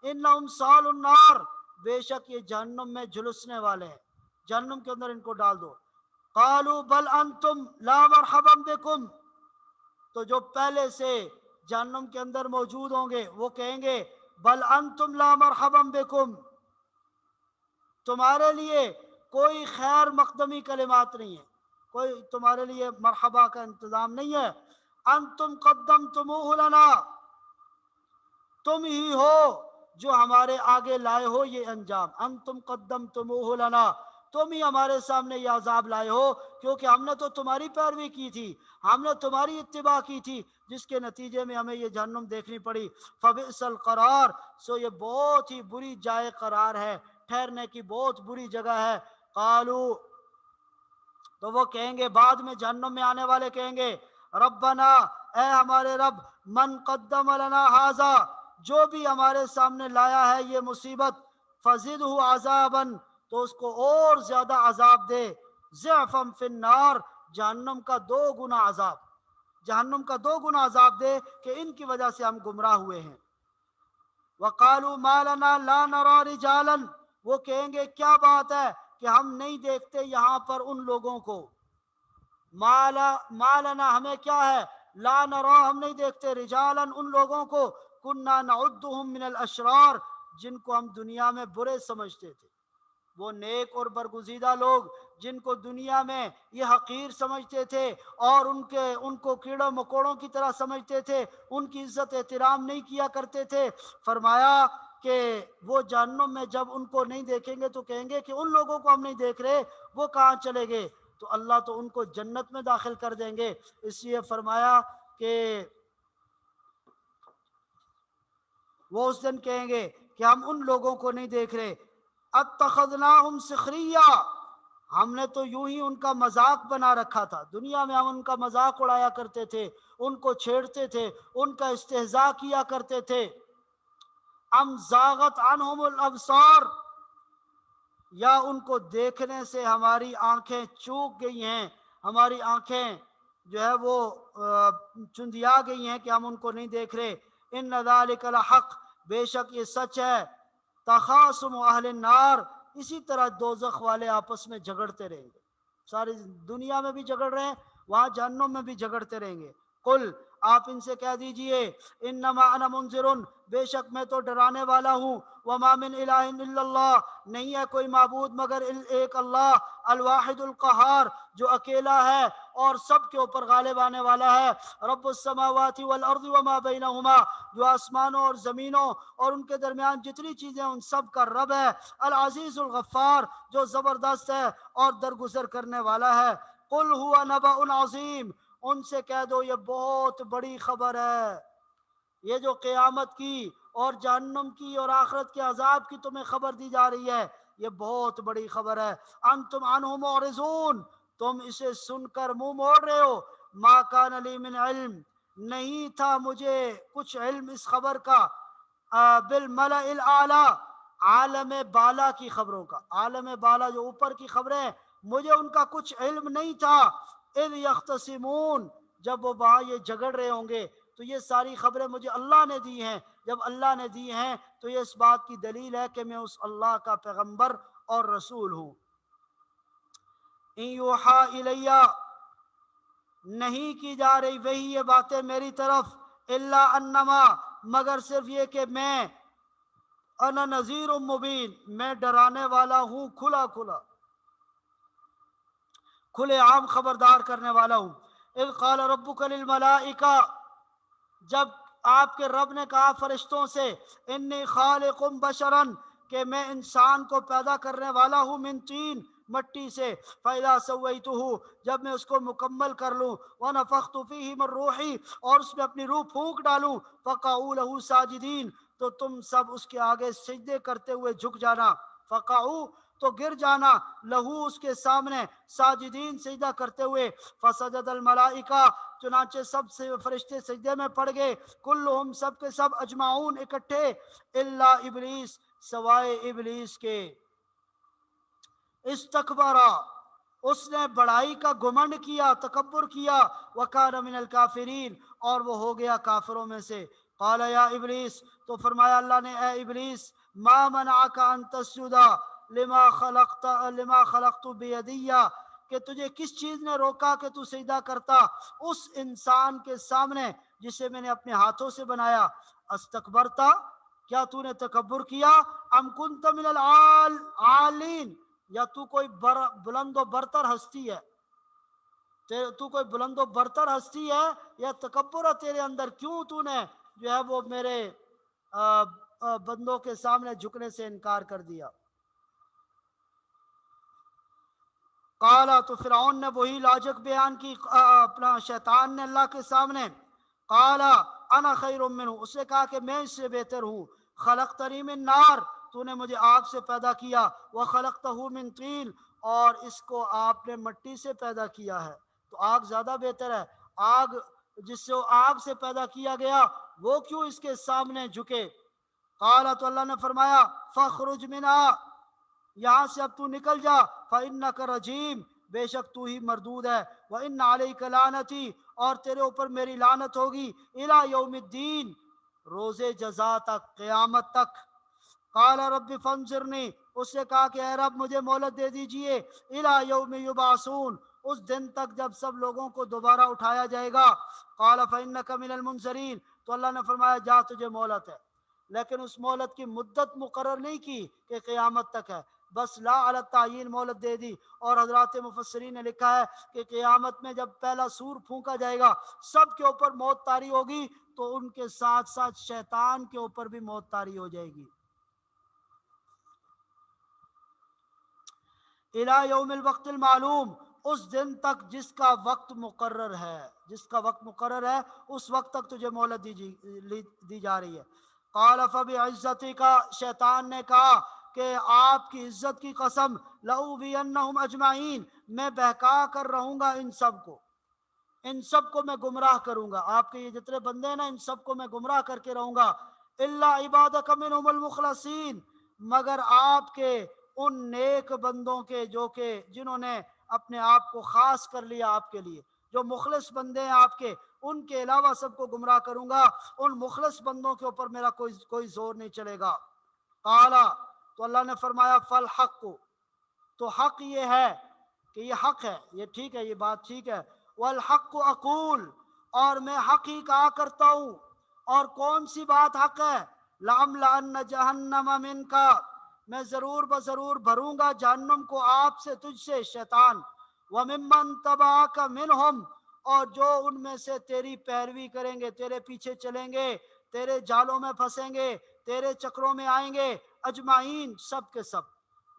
انہم صال النار، بے شک یہ جہنم میں جھلسنے والے ہیں، جہنم کے اندر ان کو ڈال دو۔ قالوا بل انتم لا مرحبا بکم، تو جو پہلے سے جہنم کے اندر موجود ہوں گے وہ کہیں گے بل انتم لا مرحبا بکم، تمہارے لیے کوئی خیر مقدمی کلمات نہیں ہے، کوئی تمہارے لیے مرحبا کا انتظام نہیں ہے، انتم قدمتموہ لنا، تم ہی ہو جو ہمارے آگے لائے ہو یہ انجام، انتم قدمتموہ لنا، تم ہی ہمارے سامنے یہ عذاب لائے ہو، کیونکہ ہم نے تو تمہاری پیروی کی تھی، ہم نے تمہاری اتباع کی تھی، جس کے نتیجے میں ہمیں یہ جہنم دیکھنی پڑی۔ فبئس القرار، سو یہ بہت ہی بری جائے قرار ہے، ٹھہرنے کی بہت بری جگہ ہے۔ قالو، تو وہ کہیں گے، بعد میں جہنم میں آنے والے کہیں گے ربنا، اے ہمارے رب، من قدم لنا ھذا، جو بھی ہمارے سامنے لایا ہے یہ مصیبت، فزدہ عذابا، تو اس کو اور زیادہ عذاب دے، ضعفا فی النار، جہنم کا 2 گنا عذاب، جہنم کا 2 گنا عذاب دے کہ ان کی وجہ سے ہم گمراہ ہوئے ہیں۔ وقالوا ما لنا لا نرى رجالا، وہ کہیں گے کیا بات ہے کہ ہم نہیں دیکھتے یہاں پر ان لوگوں کو، ما لنا، ہمیں کیا ہے، لا نرى، ہم نہیں دیکھتے، رجالا، ان لوگوں کو، كنا نعدهم من الاشرار، جن کو ہم دنیا میں برے سمجھتے تھے، وہ نیک اور برگزیدہ لوگ جن کو دنیا میں یہ حقیر سمجھتے تھے اور ان کو کیڑوں مکوڑوں کی طرح سمجھتے تھے، ان کی عزت احترام نہیں کیا کرتے تھے، فرمایا کہ وہ جہنم میں جب ان کو نہیں دیکھیں گے تو کہیں گے کہ ان لوگوں کو ہم نہیں دیکھ رہے، وہ کہاں چلے گئے، تو اللہ تو ان کو جنت میں داخل کر دیں گے۔ اس لیے فرمایا کہ وہ اس دن کہیں گے کہ ہم ان لوگوں کو نہیں دیکھ رہے، اتخذناہم سخریہ، ہم نے تو یوں ہی ان کا مذاق بنا رکھا تھا، دنیا میں ہم ان کا مذاق اڑایا کرتے تھے، ان کو چھیڑتے تھے، ان کا استہزاء کیا کرتے تھے۔ ام زاغت عنہم الابصار، یا ان کو دیکھنے سے ہماری آنکھیں چوک گئی ہیں، ہماری آنکھیں جو ہے وہ چندیا گئی ہیں کہ ہم ان کو نہیں دیکھ رہے۔ ان ذالک لحق، بے شک یہ سچ ہے، تخاصم اہل النار، اسی طرح دوزخ والے آپس میں جھگڑتے رہیں گے، ساری دنیا میں بھی جھگڑ رہے ہیں، وہاں جہنم میں بھی جھگڑتے رہیں گے۔ قل، آپ ان سے کہہ دیجئے، انما انا منذر، بے شک میں تو ڈرانے والا ہوں، وما من الہ الا اللہ، نہیں ہے کوئی معبود مگر ایک اللہ، الواحد القہار، جو اکیلا ہے اور سب کے اوپر غالب آنے والا ہے، رب السماوات والارض وما بینہما، جو آسمانوں اور زمینوں اور ان کے درمیان جتنی چیزیں ان سب کا رب ہے، العزیز الغفار، جو زبردست ہے اور درگزر کرنے والا ہے۔ قل هو نبأ عظیم، ان سے کہہ دو یہ بہت بڑی خبر ہے، یہ جو قیامت کی اور جہنم کی اور آخرت کے عذاب کی تمہیں خبر دی جا رہی ہے، یہ بہت بڑی خبر ہے۔ انتم عنہ معرضون، تم اسے سن کر منہ موڑ رہے ہو۔ ما کان لی من علم، نہیں تھا مجھے کچھ علم اس خبر کا، بالملأ الاعلی، عالم بالا کی خبروں کا، عالم بالا جو اوپر کی خبریں، مجھے ان کا کچھ علم نہیں تھا۔ اذ یختصمون، جب وہ وہاں یہ جھگڑ رہے ہوں گے تو یہ ساری خبریں مجھے اللہ نے دی ہیں، جب اللہ نے دی ہیں تو یہ اس بات کی دلیل ہے کہ میں اس اللہ کا پیغمبر اور رسول ہوں۔ ان یوحا الیہ، نہیں کی جا رہی وہی یہ باتیں میری طرف، الا انما، مگر صرف یہ کہ میں انا نذیر مبین، میں ڈرانے والا ہوں کھلا کھلا، کھلے عام خبردار کرنے والا ہوں۔ اذ قال ربک للملائکہ، جب آپ کے رب نے کہا فرشتوں سے، انی خالق بشرا، کہ میں انسان کو پیدا کرنے والا ہوں، من طین، مٹی سے، فَإِذَا سَوَّيْتُهُ، جب میں اس کو مکمل کر لوں، وَنَفَخْتُ فِيهِ مِن رُوحِي، اور اس میں اپنی روح پھونک ڈالوں، فَقَعُوا لَهُ ساجدین، تو تم سب اس کے آگے سجدے کرتے ہوئے جھک جانا، فَقَعُوا، تو گر جانا، لہو، اس کے سامنے، ساجدین، سجدہ کرتے ہوئے، فسجد الملائکہ، چنانچہ سب سے فرشتے سجدے میں پڑ گئے، کلہم، سب کے سب، اجمعون، اکٹھے، الا ابلیس، سوائے ابلیس کے، استکبرا، اس نے بڑائی کا گمنڈ کیا، تکبر کیا، وکان من الکافرین، اور وہ ہو گیا کافروں میں سے۔ قال یا ابلیس، تو فرمایا اللہ نے، اے ابلیس، ما منعک ان تسجد لما خلقت بیدی، کہ تجھے کس چیز نے روکا کہ تو سجدہ کرتا اس انسان کے سامنے جسے میں نے اپنے ہاتھوں سے بنایا؟ استکبرتا، کیا تو نے تکبر کیا؟ ام کنت من العالین، یا تو کوئی بلند و برتر ہستی ہے، تو کوئی بلند و برتر ہستی ہے، یا تکبر ہے تیرے اندر؟ کیوں تو نے جو ہے وہ میرے بندوں کے سامنے جھکنے سے انکار کر دیا؟ قالا، تو فرعون نے وہی لاجک بیان کی اپنا شیطان نے اللہ کے سامنے، قالا انا خیر منہ، اس نے کہا کہ میں اس سے بہتر ہوں، خلقتنی من نار، تو نے مجھے آگ سے پیدا کیا، وخلقتہ من طین، اور اس کو آپ نے مٹی سے پیدا کیا ہے، تو آگ زیادہ بہتر ہے۔ آگ جس سے آگ سے پیدا کیا گیا وہ کیوں اس کے سامنے جھکے؟ قالا، تو اللہ نے فرمایا، فخرج منہا، یہاں سے اب تو نکل جا، فَإِنَّكَ رَجِيمٌ، بے شک تو ہی مردود ہے، وَإِنَّ عَلَيْكَ لَعْنَتِي، اور تیرے اوپر میری لعنت ہوگی، إِلَى يَوْمِ الدِّينِ، روز جزا تک، قیامت تک۔ قال رب فانظرنی، اس نے کہا کہ اے رب مجھے مہلت دے دیجئے، إِلَى يَوْمِ يُبْعَثُونَ، اس دن تک جب سب لوگوں کو دوبارہ اٹھایا جائے گا۔ قال فإنك من المنظرین، تو اللہ نے فرمایا جا، تجھے مہلت ہے، لیکن اس مہلت کی مدت مقرر نہیں کی کہ قیامت تک ہے، بس لا علی التعین مہلت دے دی۔ اور حضرات مفسرین نے لکھا ہے کہ قیامت میں جب پہلا سور پھونکا جائے گا، سب کے اوپر موت طاری ہوگی، تو ان کے ساتھ ساتھ شیطان کے اوپر بھی موت طاری ہو جائے گی۔ الی یوم الوقت المعلوم، اس دن تک جس کا وقت مقرر ہے، جس کا وقت مقرر ہے اس وقت تک تجھے مہلت دی جا رہی ہے۔ قال فبعزتک، شیطان نے کہا کہ آپ کی عزت کی قسم، لأغوینہم اجمعین، میں بہکا کر رہوں گا ان سب کو، ان سب کو میں گمراہ کروں گا، آپ کے یہ جتنے بندے ہیں نا ان سب کو میں گمراہ کر کے رہوں گا، الا عبادک منہم المخلصین، مگر آپ کے ان نیک بندوں کے جو کہ جنہوں نے اپنے آپ کو خاص کر لیا آپ کے لیے، جو مخلص بندے ہیں آپ کے، ان کے علاوہ سب کو گمراہ کروں گا، ان مخلص بندوں کے اوپر میرا کوئی زور نہیں چلے گا۔ قالا، تو اللہ نے فرمایا، فالحق، تو حق یہ ہے کہ یہ حق ہے، یہ ٹھیک ہے، یہ بات ٹھیک ہے، والحق اقول، اور میں حق ہی کہا کرتا ہوں، اور کون سی بات حق ہے؟ لَأَمْلَأَنَّ جَهَنَّمَ مِنْكَ، میں ضرور بضرور بھروں گا جہنم کو آپ سے، تجھ سے شیطان، وَمِمَّنْ تَبَعَكَ مِنْهُمْ، اور جو ان میں سے تیری پیروی کریں گے، تیرے پیچھے چلیں گے، تیرے جالوں میں پھنسیں گے، تیرے چکروں میں آئیں گے، اجمعین، سب کے سب،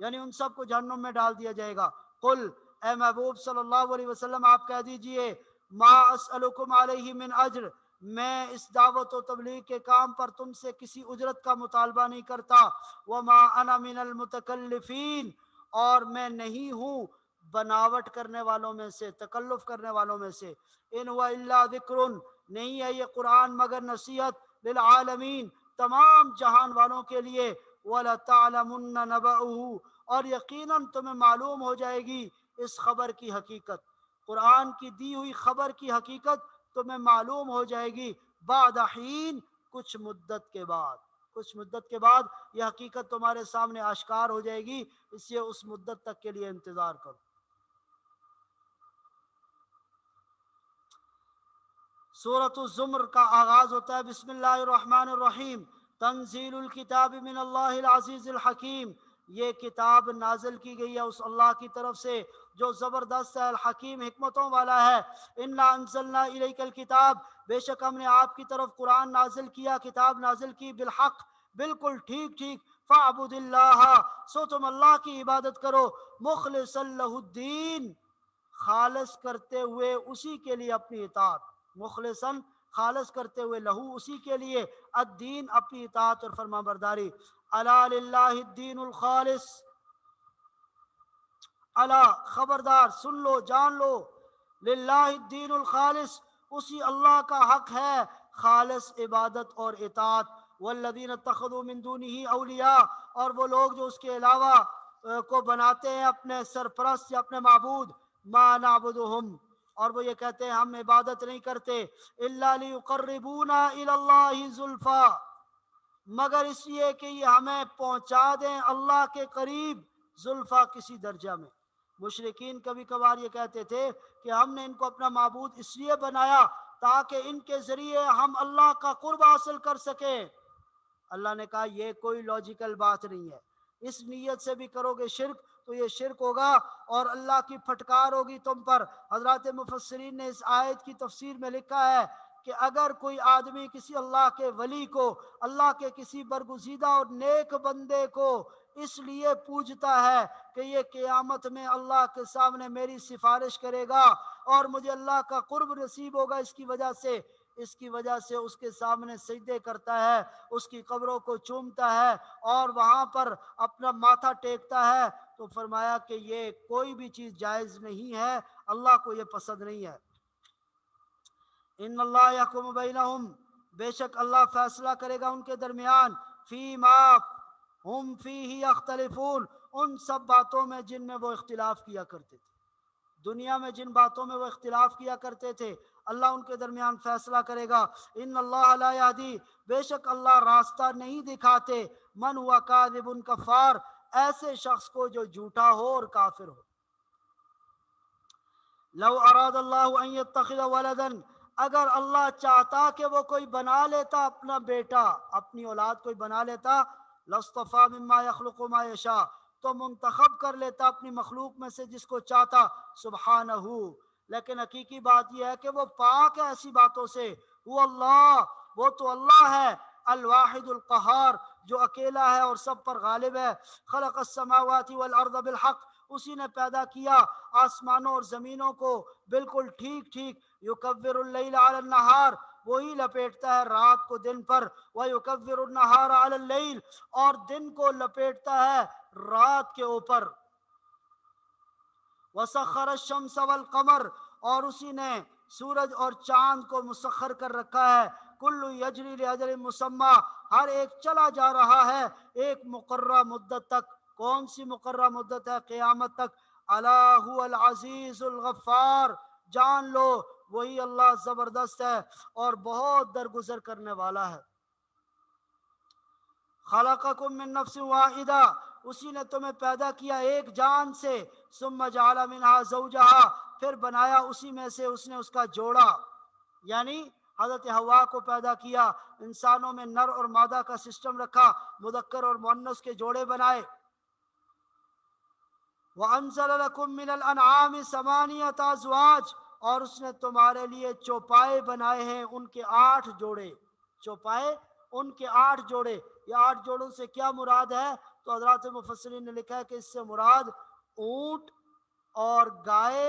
یعنی ان سب کو جہنم میں ڈال دیا جائے گا۔ قل، اے محبوب صلی اللہ علیہ وسلم آپ کہہ دیجئے، ما اسألکم علیہ من اجر، میں اس دعوت و تبلیغ کے کام پر تم سے کسی اجرت کا مطالبہ نہیں کرتا، وما انا من المتکلفین، اور میں نہیں ہوں بناوٹ کرنے والوں میں سے، تکلف کرنے والوں میں سے، ان هو الا ذکر، نہیں ہے یہ قرآن مگر نصیحت، للعالمین، تمام جہان والوں کے لیے، وَلَتَعْلَمُنَّ نَبَأُهُ، اور یقیناً تمہیں معلوم ہو جائے گی اس خبر کی حقیقت، قرآن کی دی ہوئی خبر کی حقیقت تمہیں معلوم ہو جائے گی، بعد حین، کچھ مدت کے بعد، کچھ مدت کے بعد یہ حقیقت تمہارے سامنے آشکار ہو جائے گی، اس لیے اس مدت تک کے لیے انتظار کرو۔ سورۃ الزمر کا آغاز ہوتا ہے بسم اللہ الرحمن الرحیم، تنزیل الکتاب من اللہ العزیز الحکیم، یہ کتاب نازل کی گئی ہے اس اللہ کی طرف سے جو زبردست ہے، الحکیم حکمتوں والا ہے۔ انا انزلنا الیک الکتاب، بے شک ہم نے آپ کی طرف قرآن نازل کیا، کتاب نازل کی، بالحق، بالکل ٹھیک ٹھیک، فاعبد اللہ، سو تم اللہ کی عبادت کرو، مخلصا لہ الدین، خالص کرتے ہوئے اسی کے لیے اپنی اطاعت، مخلصاً خالص کرتے ہوئے لہو اسی کے لیے، الدین اپنی اطاعت اور فرما برداری۔ الا للہ الدین الخالص، الا خبردار، سن لو جان لو، للہ الدین الخالص، اسی اللہ کا حق ہے خالص عبادت اور اطاعت۔ والذین اتخذوا من دونہ اولیاء، اور وہ لوگ جو اس کے علاوہ کو بناتے ہیں اپنے سرپرست یا اپنے معبود، ما نعبدہم، اور وہ یہ کہتے ہیں ہم عبادت نہیں کرتے، الا لیقربونا الی اللہ زلفا، مگر اس لیے کہ یہ ہمیں پہنچا دیں اللہ کے قریب، زلفا کسی درجہ میں۔ مشرکین کبھی کبھار یہ کہتے تھے کہ ہم نے ان کو اپنا معبود اس لیے بنایا تاکہ ان کے ذریعے ہم اللہ کا قرب حاصل کر سکیں۔ اللہ نے کہا یہ کوئی لاجیکل بات نہیں ہے، اس نیت سے بھی کرو گے شرک تو یہ شرک ہوگا اور اللہ کی پھٹکار ہوگی تم پر۔ حضرات مفسرین نے اس آیت کی تفسیر میں لکھا ہے کہ اگر کوئی آدمی کسی اللہ کے ولی کو، اللہ کے کسی برگزیدہ اور نیک بندے کو اس لیے پوجتا ہے کہ یہ قیامت میں اللہ کے سامنے میری سفارش کرے گا اور مجھے اللہ کا قرب نصیب ہوگا اس کی وجہ سے اس کے سامنے سجدے کرتا ہے، اس کی قبروں کو چومتا ہے اور وہاں پر اپنا ماتھا ٹیکتا ہے، تو فرمایا کہ یہ کوئی بھی چیز جائز نہیں ہے، اللہ کو یہ پسند نہیں ہے۔ ان اللہ یحکم بینہم، بے شک اللہ فیصلہ کرے گا ان کے درمیان، فی ما ہم فیہ یختلفون، ان سب باتوں میں جن میں وہ اختلاف کیا کرتے تھے، دنیا میں جن باتوں میں وہ اختلاف کیا کرتے تھے اللہ ان کے درمیان فیصلہ کرے گا۔ ان اللہ لا یہدی، بے شک اللہ راستہ نہیں دکھاتے، من ہوا کاذب کفار، ایسے شخص کو جو جھوٹا ہو اور کافر ہو۔ لو اراد اللہ ان یتخذ ولدا، اگر اللہ چاہتا کہ وہ کوئی بنا لیتا اپنا بیٹا، اپنی اولاد کوئی بنا لیتا، لاصطفیٰ مما یخلق ما یشاء، تو منتخب کر لیتا اپنی مخلوق میں سے جس کو چاہتا، سبحانہ، لیکن حقیقی بات یہ ہے کہ وہ پاک ہے ایسی باتوں سے، وہ اللہ، وہ تو اللہ ہے، الواحد القہار، جو اکیلا ہے اور سب پر غالب ہے۔ خلق السماوات والارض بالحق، اسی نے پیدا کیا آسمانوں اور زمینوں کو بالکل ٹھیک ٹھیک، یکور اللیل علی النہار، وہی لپیٹتا ہے رات کو دن پر، ویکور النہار علی اللیل، اور دن کو لپیٹتا ہے رات کے اوپر، وسخر الشمس والقمر، اور اسی نے سورج اور چاند کو مسخر کر رکھا ہے، کل یجری لاجل مسمی، ہر ایک چلا جا رہا ہے ایک مقررہ مدت تک، کون سی مقررہ مدت ہے؟ قیامت تک۔ الا هو العزیز الغفار، جان لو وہی اللہ زبردست ہے اور بہت درگزر کرنے والا ہے۔ خلقکم من نفس واحدہ، اسی نے تمہیں پیدا کیا ایک جان سے، ثم جعل منہا زوجہا، پھر بنایا اسی میں سے اس نے اس کا جوڑا، یعنی حضرت حوا کو پیدا کیا، انسانوں میں نر اور مادہ کا سسٹم رکھا، مذکر اور مؤنث کے جوڑے بنائے۔ وَأَنزَلَ لَكُم مِّنَ الْأَنْعَامِ ثَمَانِيَةَ أَزْوَاجٍ، اور اس نے تمہارے لیے چوپائے بنائے ہیں ان کے 8 جوڑے، چوپائے ان کے 8 جوڑے۔ یہ 8 جوڑوں سے کیا مراد ہے؟ تو حضرات مفسرین نے لکھا ہے کہ اس سے مراد اونٹ اور گائے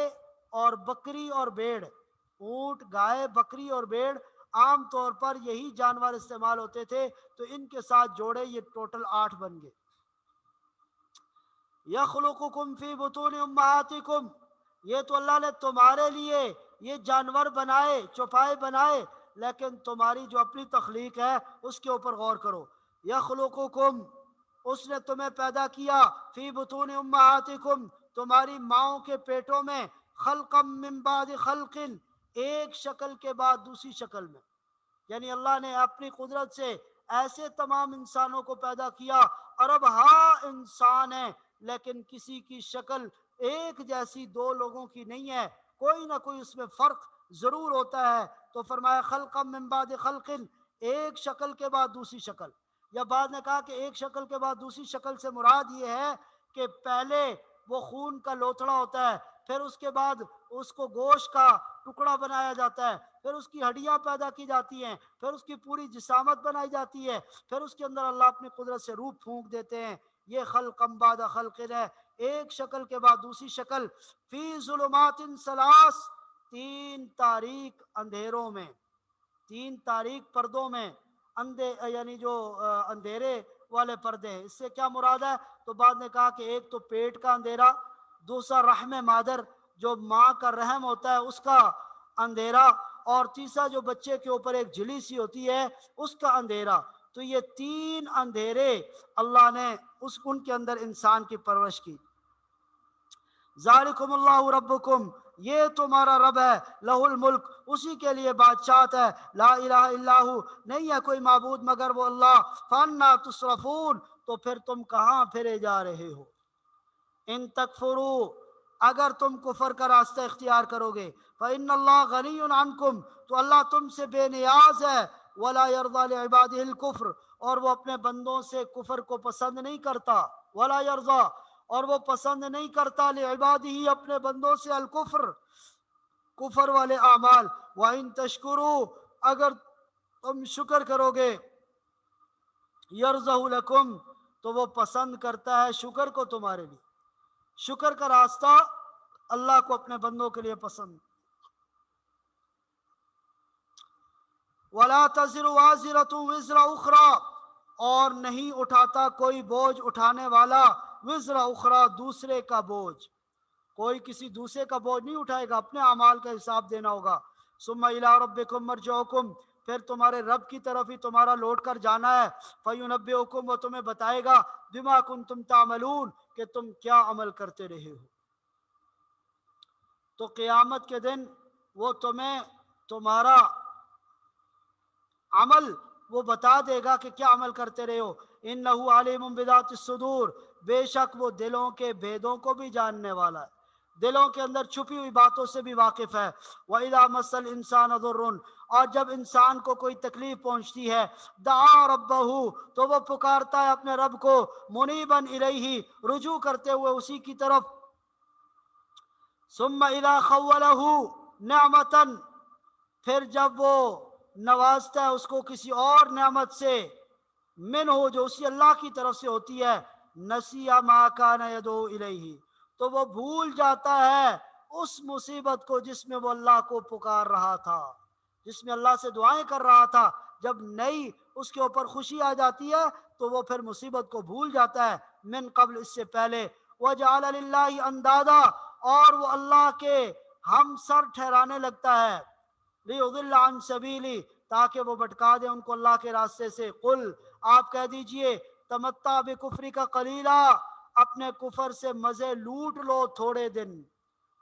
اور بکری اور بھیڑ، اونٹ، گائے، بکری اور بھیڑ، عام طور پر یہی جانور استعمال ہوتے تھے، تو ان کے ساتھ جوڑے یہ ٹوٹل 8 بن گئے۔ یخلقکم فی بطون امہاتکم، یہ تو اللہ نے تمہارے لیے یہ جانور بنائے، چوپائے بنائے، لیکن تمہاری جو اپنی تخلیق ہے اس کے اوپر غور کرو۔ یخلقکم، اس نے تمہیں پیدا کیا، فی بطون امہاتکم، تمہاری ماؤں کے پیٹوں میں، خلقا من بعد خلق، ایک شکل کے بعد دوسری شکل میں، یعنی اللہ نے اپنی قدرت سے ایسے تمام انسانوں کو پیدا کیا، ارب ہاں انسان ہیں لیکن کسی کی شکل ایک جیسی 2 لوگوں کی نہیں ہے، کوئی نہ کوئی اس میں فرق ضرور ہوتا ہے۔ تو فرمایا خلقا من بعد خلق، ایک شکل کے بعد دوسری شکل۔ یا بعد نے کہا کہ ایک شکل کے بعد دوسری شکل سے مراد یہ ہے کہ پہلے وہ خون کا لوتھڑا ہوتا ہے، پھر اس کے بعد اس کو گوشت کا ٹکڑا بنایا جاتا ہے، پھر اس کی ہڈیاں پیدا کی جاتی ہیں، پھر اس کی پوری جسامت بنائی جاتی ہے، پھر اس کے اندر اللہ اپنی قدرت سے روح پھونک دیتے ہیں۔ یہ خلق بعد خلق ہے، ایک شکل کے بعد دوسری شکل۔ فی ظلمات ثلاث، تین تاریک اندھیروں میں، تین تاریک پردوں میں، یعنی جو اندھیرے والے پردے ہیں۔ اس سے کیا مراد ہے؟ تو بعد نے کہا کہ ایک تو پیٹ کا اندھیرا، دوسرا رحم مادر جو ماں کا رحم ہوتا ہے اس کا اندھیرا، اور تیسرا جو بچے کے اوپر ایک جھلی سی ہوتی ہے اس کا اندھیرا۔ تو یہ تین اندھیرے اللہ نے ان کے اندر انسان کی پرورش کی۔ ذالکم اللہ ربکم، یہ تمہارا رب ہے، لہ الملک، اسی کے لیے بادشاہت ہے، لا الہ الا ہو، نہیں ہے کوئی معبود مگر وہ اللہ، فانا تصرفون، تو پھر تم کہاں پھرے جا رہے ہو؟ ان تکفروا، اگر تم کفر کا راستہ اختیار کرو گے، فإن اللہ غنی عنکم، تو اللہ تم سے بے نیاز ہے، ولا یرضی لعبادہ الکفر، اور وہ اپنے بندوں سے کفر کو پسند نہیں کرتا، ولا یرضی، اور وہ پسند نہیں کرتا، لعبادہ، اپنے بندوں سے، الکفر، کفر والے اعمال، وَإِن تشکروا، اگر تم شکر کرو گے، یرضہ لکم، تو وہ پسند کرتا ہے شکر کو تمہارے لیے۔ شکر کا راستہ اللہ کو اپنے بندوں کے لیے پسند۔ وَلَا تَزِرُ وَازِرَةٌ وِزْرَ أُخْرَى، اور نہیں اٹھاتا کوئی بوجھ اٹھانے والا، وزر اخرى، دوسرے کا بوجھ، کوئی کسی دوسرے کا بوجھ نہیں اٹھائے گا، اپنے اعمال کا حساب دینا ہوگا۔ ثم إِلَىٰ رَبِّكُمْ مَرْجِعُكُمْ، پھر تمہارے رب کی طرف ہی تمہارا لوٹ کر جانا ہے، فَيُنَبِّئُكُمْ، وہ تمہیں بتائے گا، بِمَا كُنتُمْ تَعْمَلُونَ، کہ تم کیا عمل کرتے رہے ہو۔ تو قیامت کے دن وہ تمہیں تمہارا عمل وہ بتا دے گا کہ کیا عمل کرتے رہے ہو۔ انہ علیم بذات الصدور، بے شک وہ دلوں کے بھیدوں کو بھی جاننے والا ہے، دلوں کے اندر چھپی ہوئی باتوں سے بھی واقف ہے۔ وَإِذَا مَسَّ الْإِنسَانَ ضُرٌّ، اور جب انسان کو کوئی تکلیف پہنچتی ہے، دعا ربہ، تو وہ پکارتا ہے اپنے رب کو، منیباً الیہ، رجوع کرتے ہوئے اسی کی طرف۔ ثم اذا خولہ نعمتاً، پھر جب وہ نوازتا ہے اس کو کسی اور نعمت سے، من ہو، جو اسی اللہ کی طرف سے ہوتی ہے، نسی ما کان یدعو الیہ، تو وہ بھول جاتا ہے اس مصیبت کو جس میں وہ اللہ کو پکار رہا تھا، جس میں اللہ سے دعائیں کر رہا تھا۔ جب نئی اس کے اوپر خوشی آ جاتی ہے تو وہ پھر مصیبت کو بھول جاتا ہے، من قبل، اس سے پہلے۔ وجعل للہ اندادا، اور وہ اللہ کے ہم سر ٹھہرانے لگتا ہے، لیضل عن سبیلی، تاکہ وہ بھٹکا دے ان کو اللہ کے راستے سے۔ قل، آپ کہہ دیجئے، تمتع بکفری کا قلیلا، اپنے کفر سے مزے لوٹ لو تھوڑے دن،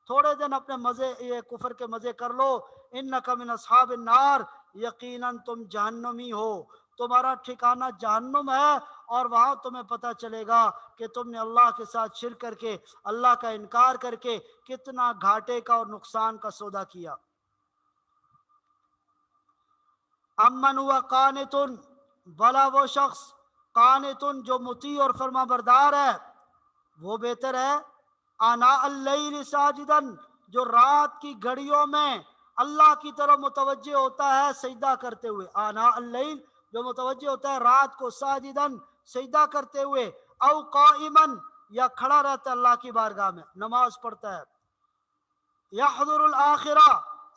تھوڑے دن اپنے مزے، یہ کفر کے مزے کر لو۔ انک من اصحاب النار، یقیناً تم جہنمی ہو، تمہارا ٹھکانہ جہنم ہے، اور وہاں تمہیں پتہ چلے گا کہ تم نے اللہ کے ساتھ شرک کر کے، اللہ کا انکار کر کے کتنا گھاٹے کا اور نقصان کا سودا کیا۔ امن ہوا قانتن، بھلا وہ شخص، قانتن، جو مطیع اور فرما بردار ہے، وہ بہتر ہے، آناء اللیل ساجدن، جو رات کی گھڑیوں میں اللہ کی طرف متوجہ ہوتا ہے سجدہ کرتے ہوئے، آناء اللیل، جو متوجہ ہوتا ہے رات کو، ساجدن، سجدہ کرتے ہوئے، او قائمن، یا کھڑا رہتا ہے اللہ کی بارگاہ میں، نماز پڑھتا ہے، یحذر الآخرہ،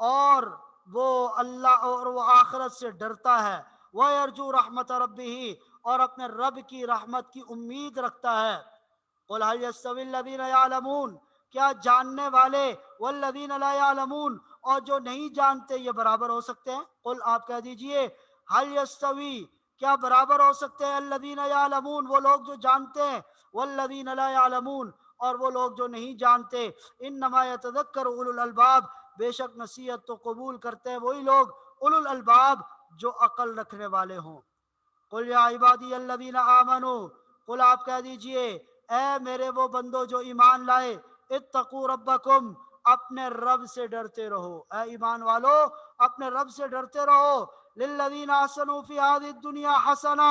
اور وہ اللہ اور وہ آخرت سے ڈرتا ہے، وَيَرْجُو رَحْمَةَ رَبِّهِ، اور اپنے رب کی رحمت کی امید رکھتا ہے۔ قُلْ هَلْ يَسْتَوِي الَّذِينَ يَعْلَمُونَ، کیا جاننے والے، وَالَّذِينَ لَا يَعْلَمُونَ، اور جو نہیں جانتے، یہ برابر ہو سکتے ہیں؟ قل، آپ کہہ دیجئے، هَلْ يَسْتَوِي، کیا برابر ہو سکتے ہیں، الَّذِينَ يَعْلَمُونَ، وہ لوگ جو جانتے ہیں، وَالَّذِينَ لَا يَعْلَمُونَ، اور وہ لوگ جو نہیں جانتے۔ انما یتذکر اولو الالباب، بے شک نصیحت تو قبول کرتے ہیں وہی لوگ، اولو الالباب، جو عقل رکھنے والے ہوں۔ قل یا عبادی الذین آمنوا، قل، آپ کہہ دیجئے، اے میرے وہ بندو جو ایمان لائے، اتقوا ربکم، اپنے رب سے ڈرتے رہو، اے ایمان والو اپنے رب سے ڈرتے رہو، للذین احسنوا فی هذه الدنیا حسنہ،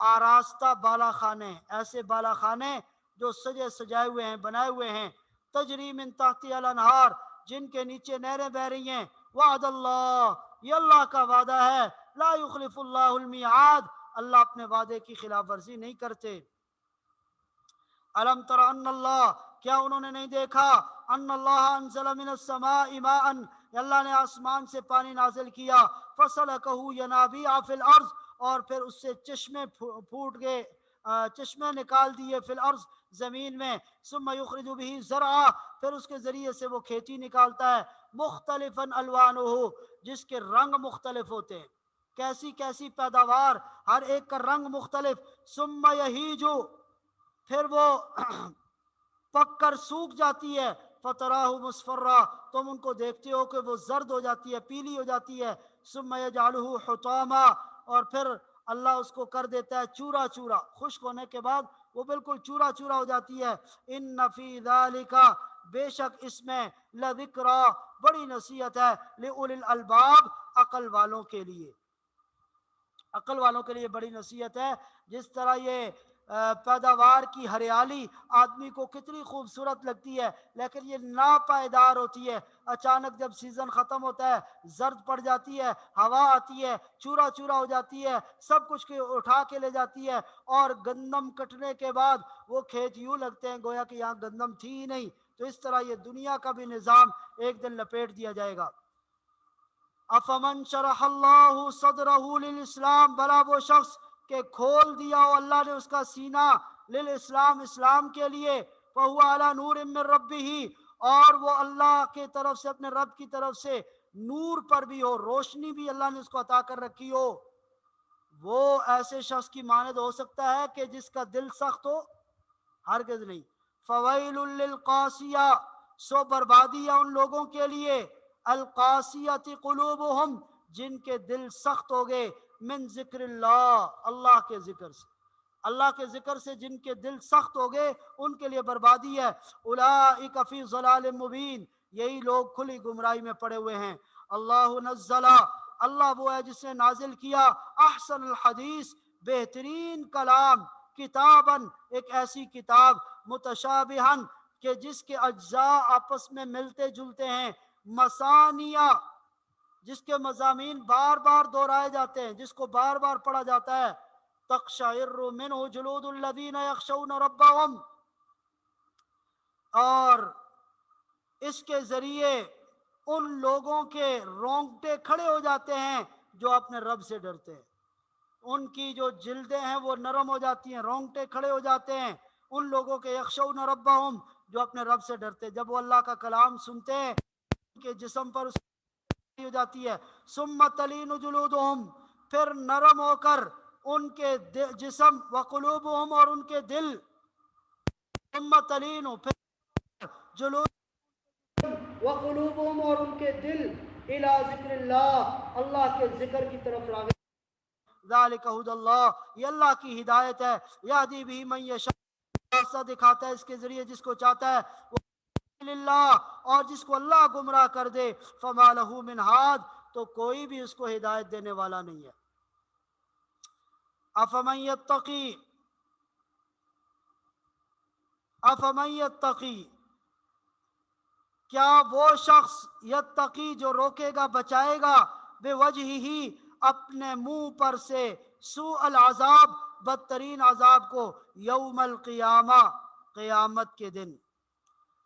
آراستہ بالا خانے، ایسے بالا خانے جو سجے سجائے ہوئے ہیں، بنائے ہوئے ہیں، تجری من تحتی الانہار، جن کے نیچے نہریں بہ رہی ہیں، وعد اللہ، یہ اللہ کا وعدہ ہے، لا یخلف اللہ المیعاد، اللہ اپنے وعدے کی خلاف ورزی نہیں کرتے۔ الم تر ان اللہ، کیا انہوں نے نہیں دیکھا، ان اللہ انزل من السماء ماء، اللہ نے آسمان سے پانی نازل کیا، فسلکہ ینابیع فی الارض، اور پھر اس سے چشمے پھوٹ گئے، چشمے نکال دیے، فی الارض، زمین میں، ثم یخرج به زرعا، پھر اس کے ذریعے سے وہ کھیتی نکالتا ہے، مختلفا الوانہ، جس کے رنگ مختلف ہوتے ہیں، کیسی کیسی پیداوار، ہر ایک کا رنگ مختلف، ثم یہیج، پھر وہ پک کر سوکھ جاتی ہے، فتراہ مصفرا، تم ان کو دیکھتے ہو کہ وہ زرد ہو جاتی ہے، پیلی ہو جاتی ہے، ثم یجعلہ حطاما، اور پھر اللہ اس کو کر دیتا ہے چورا چورا، خشک ہونے کے بعد وہ بالکل چورا چورا ہو جاتی ہے۔ ان فی ذالک، بے شک اس میں، لذکرا، بڑی نصیحت ہے، لأولی الالباب، عقل والوں کے لیے، عقل والوں کے لیے بڑی نصیحت ہے۔ جس طرح یہ پیداوار کی ہریالی آدمی کو کتنی خوبصورت لگتی ہے، لیکن یہ ناپائیدار ہوتی ہے، اچانک جب سیزن ختم ہوتا ہے زرد پڑ جاتی ہے، ہوا آتی ہے، چورا چورا ہو جاتی ہے، سب کچھ کے اٹھا کے لے جاتی ہے، اور گندم کٹنے کے بعد وہ کھیت یوں لگتے ہیں گویا کہ یہاں گندم تھی ہی نہیں۔ تو اس طرح یہ دنیا کا بھی نظام ایک دن لپیٹ دیا جائے گا۔ افمن شرح اللہ صدرہ للاسلام، بلا وہ شخص کہ کھول دیا ہو اللہ نے اس کا سینہ، للاسلام، اسلام کے لیے، فہو علی نور من ربہ، اور وہ اللہ کے طرف سے، اپنے رب کی طرف سے نور پر بھی ہو، روشنی بھی اللہ نے اس کو عطا کر رکھی ہو، وہ ایسے شخص کی مانند ہو سکتا ہے کہ جس کا دل سخت ہو؟ ہرگز نہیں۔ فویل للقاسیہ، سو بربادی ہے ان لوگوں کے لیے، القاسیۃ قلوبہم، جن کے دل سخت ہو گئے، من ذکر اللہ، اللہ کے ذکر سے، اللہ کے ذکر سے جن کے دل سخت ہو گئے ان کے لیے بربادی ہے۔ اولئک فی ضلال مبین، یہی لوگ کھلی گمراہی میں پڑے ہوئے ہیں۔ اللہ نزل، اللہ وہ ہے جس نے نازل کیا، احسن الحدیث، بہترین کلام، کتاباً، ایک ایسی کتاب، متشابہاً، کہ جس کے اجزاء آپس میں ملتے جلتے ہیں، مثانیہ، جس کے مضامین بار بار دہرائے جاتے ہیں، جس کو بار بار پڑھا جاتا ہے، تقشعر منہ جلود الذین یخشون ربہم، اور اس کے ذریعے ان لوگوں کے رونگٹے کھڑے ہو جاتے ہیں جو اپنے رب سے ڈرتے ہیں، ان کی جو جلدیں ہیں وہ نرم ہو جاتی ہیں، رونگٹے کھڑے ہو جاتے ہیں ان لوگوں کے، یخشون ربہم، جو اپنے رب سے ڈرتے، جب وہ اللہ کا کلام سنتے ہیں ان کے جسم پر اس ہو جاتی ہے، ثم تلین جلودہم، پھر نرم ہو کر ان کے جسم، وقلوبہم، اور ان کے دل، ثم تلین، پھر جلود، وقلوبہم، اور ان کے دل، الی ذکر اللہ، اللہ کے ذکر کی طرف راغب۔ ذالک ھدی اللہ، یہ اللہ کی ہدایت ہے، یہدی بہ من یشاء، راستہ دکھاتا ہے اس کے ذریعے جس کو چاہتا ہے، اللہ، اور جس کو اللہ گمراہ کر دے، فما لہ من ہاد، تو کوئی بھی اس کو ہدایت دینے والا نہیں ہے۔ افمن یتقی، افمن یتقی، کیا وہ شخص، یتقی، جو روکے گا، بچائے گا، بے وجہ ہی، اپنے منہ پر سے، سوء العذاب، بدترین عذاب کو، یوم القیامہ، قیامت کے دن،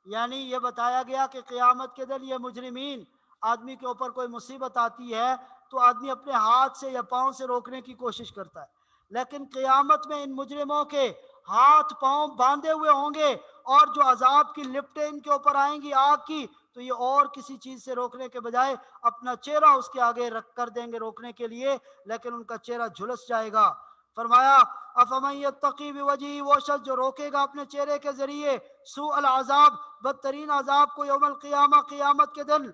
یعنی یہ بتایا گیا کہ قیامت کے دن یہ مجرمین، آدمی کے اوپر کوئی مصیبت آتی ہے تو آدمی اپنے ہاتھ سے یا پاؤں سے روکنے کی کوشش کرتا ہے، لیکن قیامت میں ان مجرموں کے ہاتھ پاؤں باندھے ہوئے ہوں گے، اور جو عذاب کی لپٹیں ان کے اوپر آئیں گی آگ کی، تو یہ اور کسی چیز سے روکنے کے بجائے اپنا چہرہ اس کے آگے رکھ کر دیں گے روکنے کے لیے، لیکن ان کا چہرہ جھلس جائے گا۔ فرمایا افمن یتقی بوجہہ، وہ شخص جو روکے گا اپنے چہرے کے ذریعے، سوء العذاب، بدترین عذاب کو، یوم القیامہ، قیامت کے دن،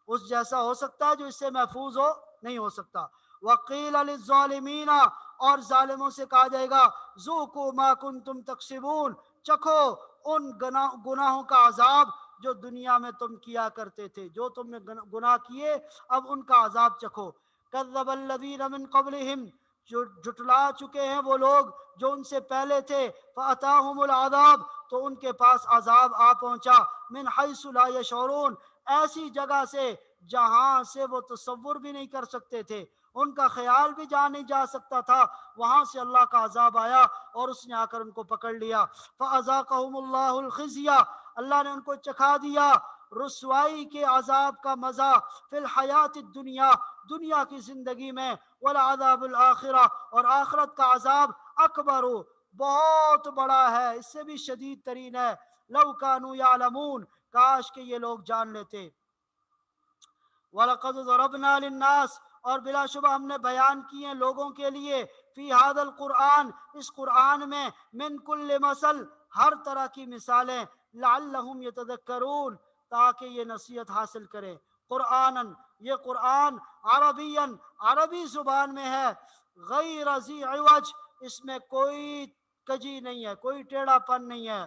اس جیسا ہو سکتا ہے جو اس سے محفوظ ہو؟ نہیں ہو سکتا۔ وقیل للظالمین، اور ظالموں سے کہا جائے گا، ذوقوا ما کنتم تکسبون، چکھو ان گناہوں کا عذاب جو دنیا میں تم کیا کرتے تھے، جو تم نے گناہ کیے اب ان کا عذاب چکھو۔ کذب الذین من قبلہم، جو جھٹلا چکے ہیں وہ لوگ جو ان سے پہلے تھے، فَأَتَاهُمُ الْعَذَابُ، تو ان کے پاس عذاب آ پہنچا، مِنْ حَيْثُ لَا يَشْعُرُونَ، ایسی جگہ سے جہاں سے وہ تصور بھی نہیں کر سکتے تھے، ان کا خیال بھی جہاں نہیں جا سکتا تھا، وہاں سے اللہ کا عذاب آیا اور اس نے آ کر ان کو پکڑ لیا۔ فَأَذَاقَهُمُ اللَّهُ الْخِزْيَ، اللہ نے ان کو چکھا دیا رسوائی کے عذاب کا مزہ، فی الحیات الدنیا، دنیا کی زندگی میں، والعذاب الآخرہ، اور آخرت کا عذاب اکبر، بہت بڑا ہے، اس سے بھی شدید ترین ہے، لو کانوا یعلمون، کاش کہ یہ لوگ جان لیتے۔ وَلَقَدْ ضَرَبْنَا لِلنَّاسِ، اور بلا شبہ ہم نے بیان کیے لوگوں کے لیے، فی هذا القرآن، اس قرآن میں، من کل مثل، ہر طرح کی مثالیں، لعلہم یتذکرون، تاکہ یہ نصیحت حاصل کریں۔ قرآناً، یہ قرآن عربیاً، عربی زبان میں ہے، غیر ذی عوج، اس میں کوئی کجی نہیں ہے، کوئی ٹیڑھا پن نہیں ہے،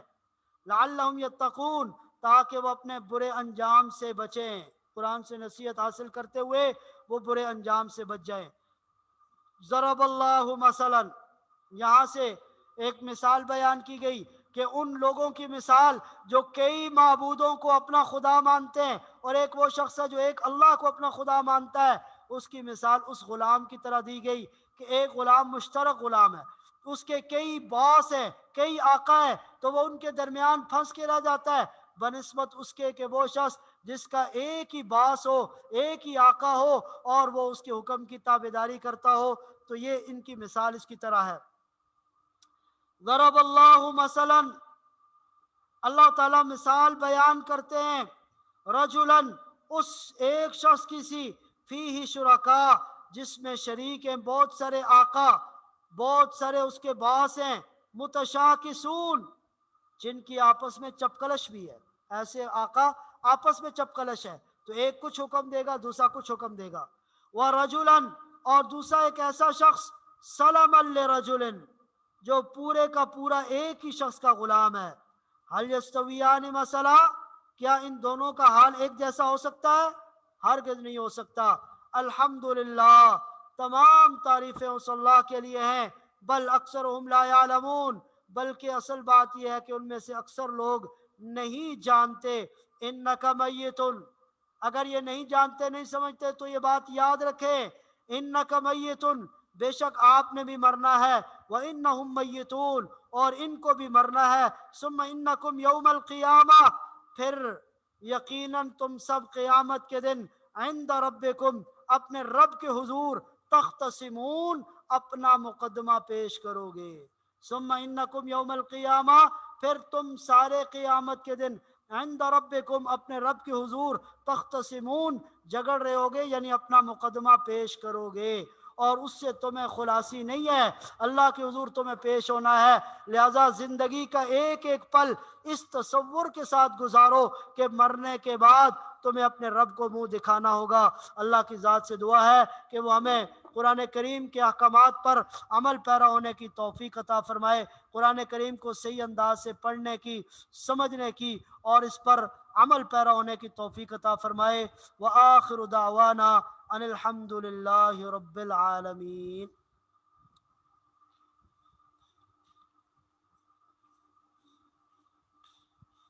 لعلہم یتقون، تاکہ وہ اپنے برے انجام سے بچیں، قرآن سے نصیحت حاصل کرتے ہوئے وہ برے انجام سے بچ جائیں۔ ضرب اللہ مثلا، یہاں سے ایک مثال بیان کی گئی کہ ان لوگوں کی مثال جو کئی معبودوں کو اپنا خدا مانتے ہیں، اور ایک وہ شخص ہے جو ایک اللہ کو اپنا خدا مانتا ہے، اس کی مثال اس غلام کی طرح دی گئی کہ ایک غلام مشترک غلام ہے، اس کے کئی باس ہیں، کئی آقا ہیں، تو وہ ان کے درمیان پھنس کے رہ جاتا ہے، بنسبت اس کے کہ وہ شخص جس کا ایک ہی باس ہو، ایک ہی آقا ہو، اور وہ اس کے حکم کی تابعداری کرتا ہو۔ تو یہ ان کی مثال اس کی طرح ہے۔ ضرب اللہ مثلا، اللہ تعالیٰ مثال بیان کرتے ہیں، رجلاً، اس ایک شخص کی سی، فیہ شرکاء، جس میں شریک ہیں بہت سارے آقا، بہت سارے اس کے باس ہیں، متشاکسون، جن کی آپس میں چپکلش بھی ہے، ایسے آقا آپس میں چپکلش ہے، تو ایک کچھ حکم دے گا دوسرا کچھ حکم دے گا۔ وَرَجُلًا، اور دوسرا ایک ایسا شخص، سَلَمًا لِرَجُلٍ، جو پورے کا پورا ایک ہی شخص کا غلام ہے۔ هل یستویان مثلا، کیا ان دونوں کا حال ایک جیسا ہو سکتا ہے؟ ہرگز نہیں ہو سکتا۔ الحمدللہ، تمام تعریفیں اس اللہ کے لیے ہیں، بل اکثرهم لا یعلمون، بلکہ اصل بات یہ ہے کہ ان میں سے اکثر لوگ نہیں جانتے۔ انک میت، اگر یہ نہیں جانتے نہیں سمجھتے تو یہ بات یاد رکھیں، انک میت، بے شک آپ نے بھی مرنا ہے، وانہم میتون، اور ان کو بھی مرنا ہے، ثم انکم یوم القیامہ، پھر یقیناً تم سب قیامت کے دن، عند ربکم، اپنے رب کے حضور، تختصمون، اپنا مقدمہ پیش کرو گے، ثم انکم یوم القیامہ، پھر تم سارے قیامت کے دن، عند ربکم، اپنے رب کے حضور، تختصمون، جگڑ رہے ہوگے، یعنی اپنا مقدمہ پیش کرو گے، اور اس سے تمہیں خلاصی نہیں ہے، اللہ کے حضور تمہیں پیش ہونا ہے، لہذا زندگی کا ایک ایک پل اس تصور کے ساتھ گزارو کہ مرنے کے بعد تمہیں اپنے رب کو منہ دکھانا ہوگا۔ اللہ کی ذات سے دعا ہے کہ وہ ہمیں قرآن کریم کے احکامات پر عمل پیرا ہونے کی توفیق عطا فرمائے، قرآن کریم کو صحیح انداز سے پڑھنے کی، سمجھنے کی، اور اس پر عمل پیرا ہونے کی توفیق عطا فرمائے۔ وآخر دعوانا ان الحمد للہ رب العالمین۔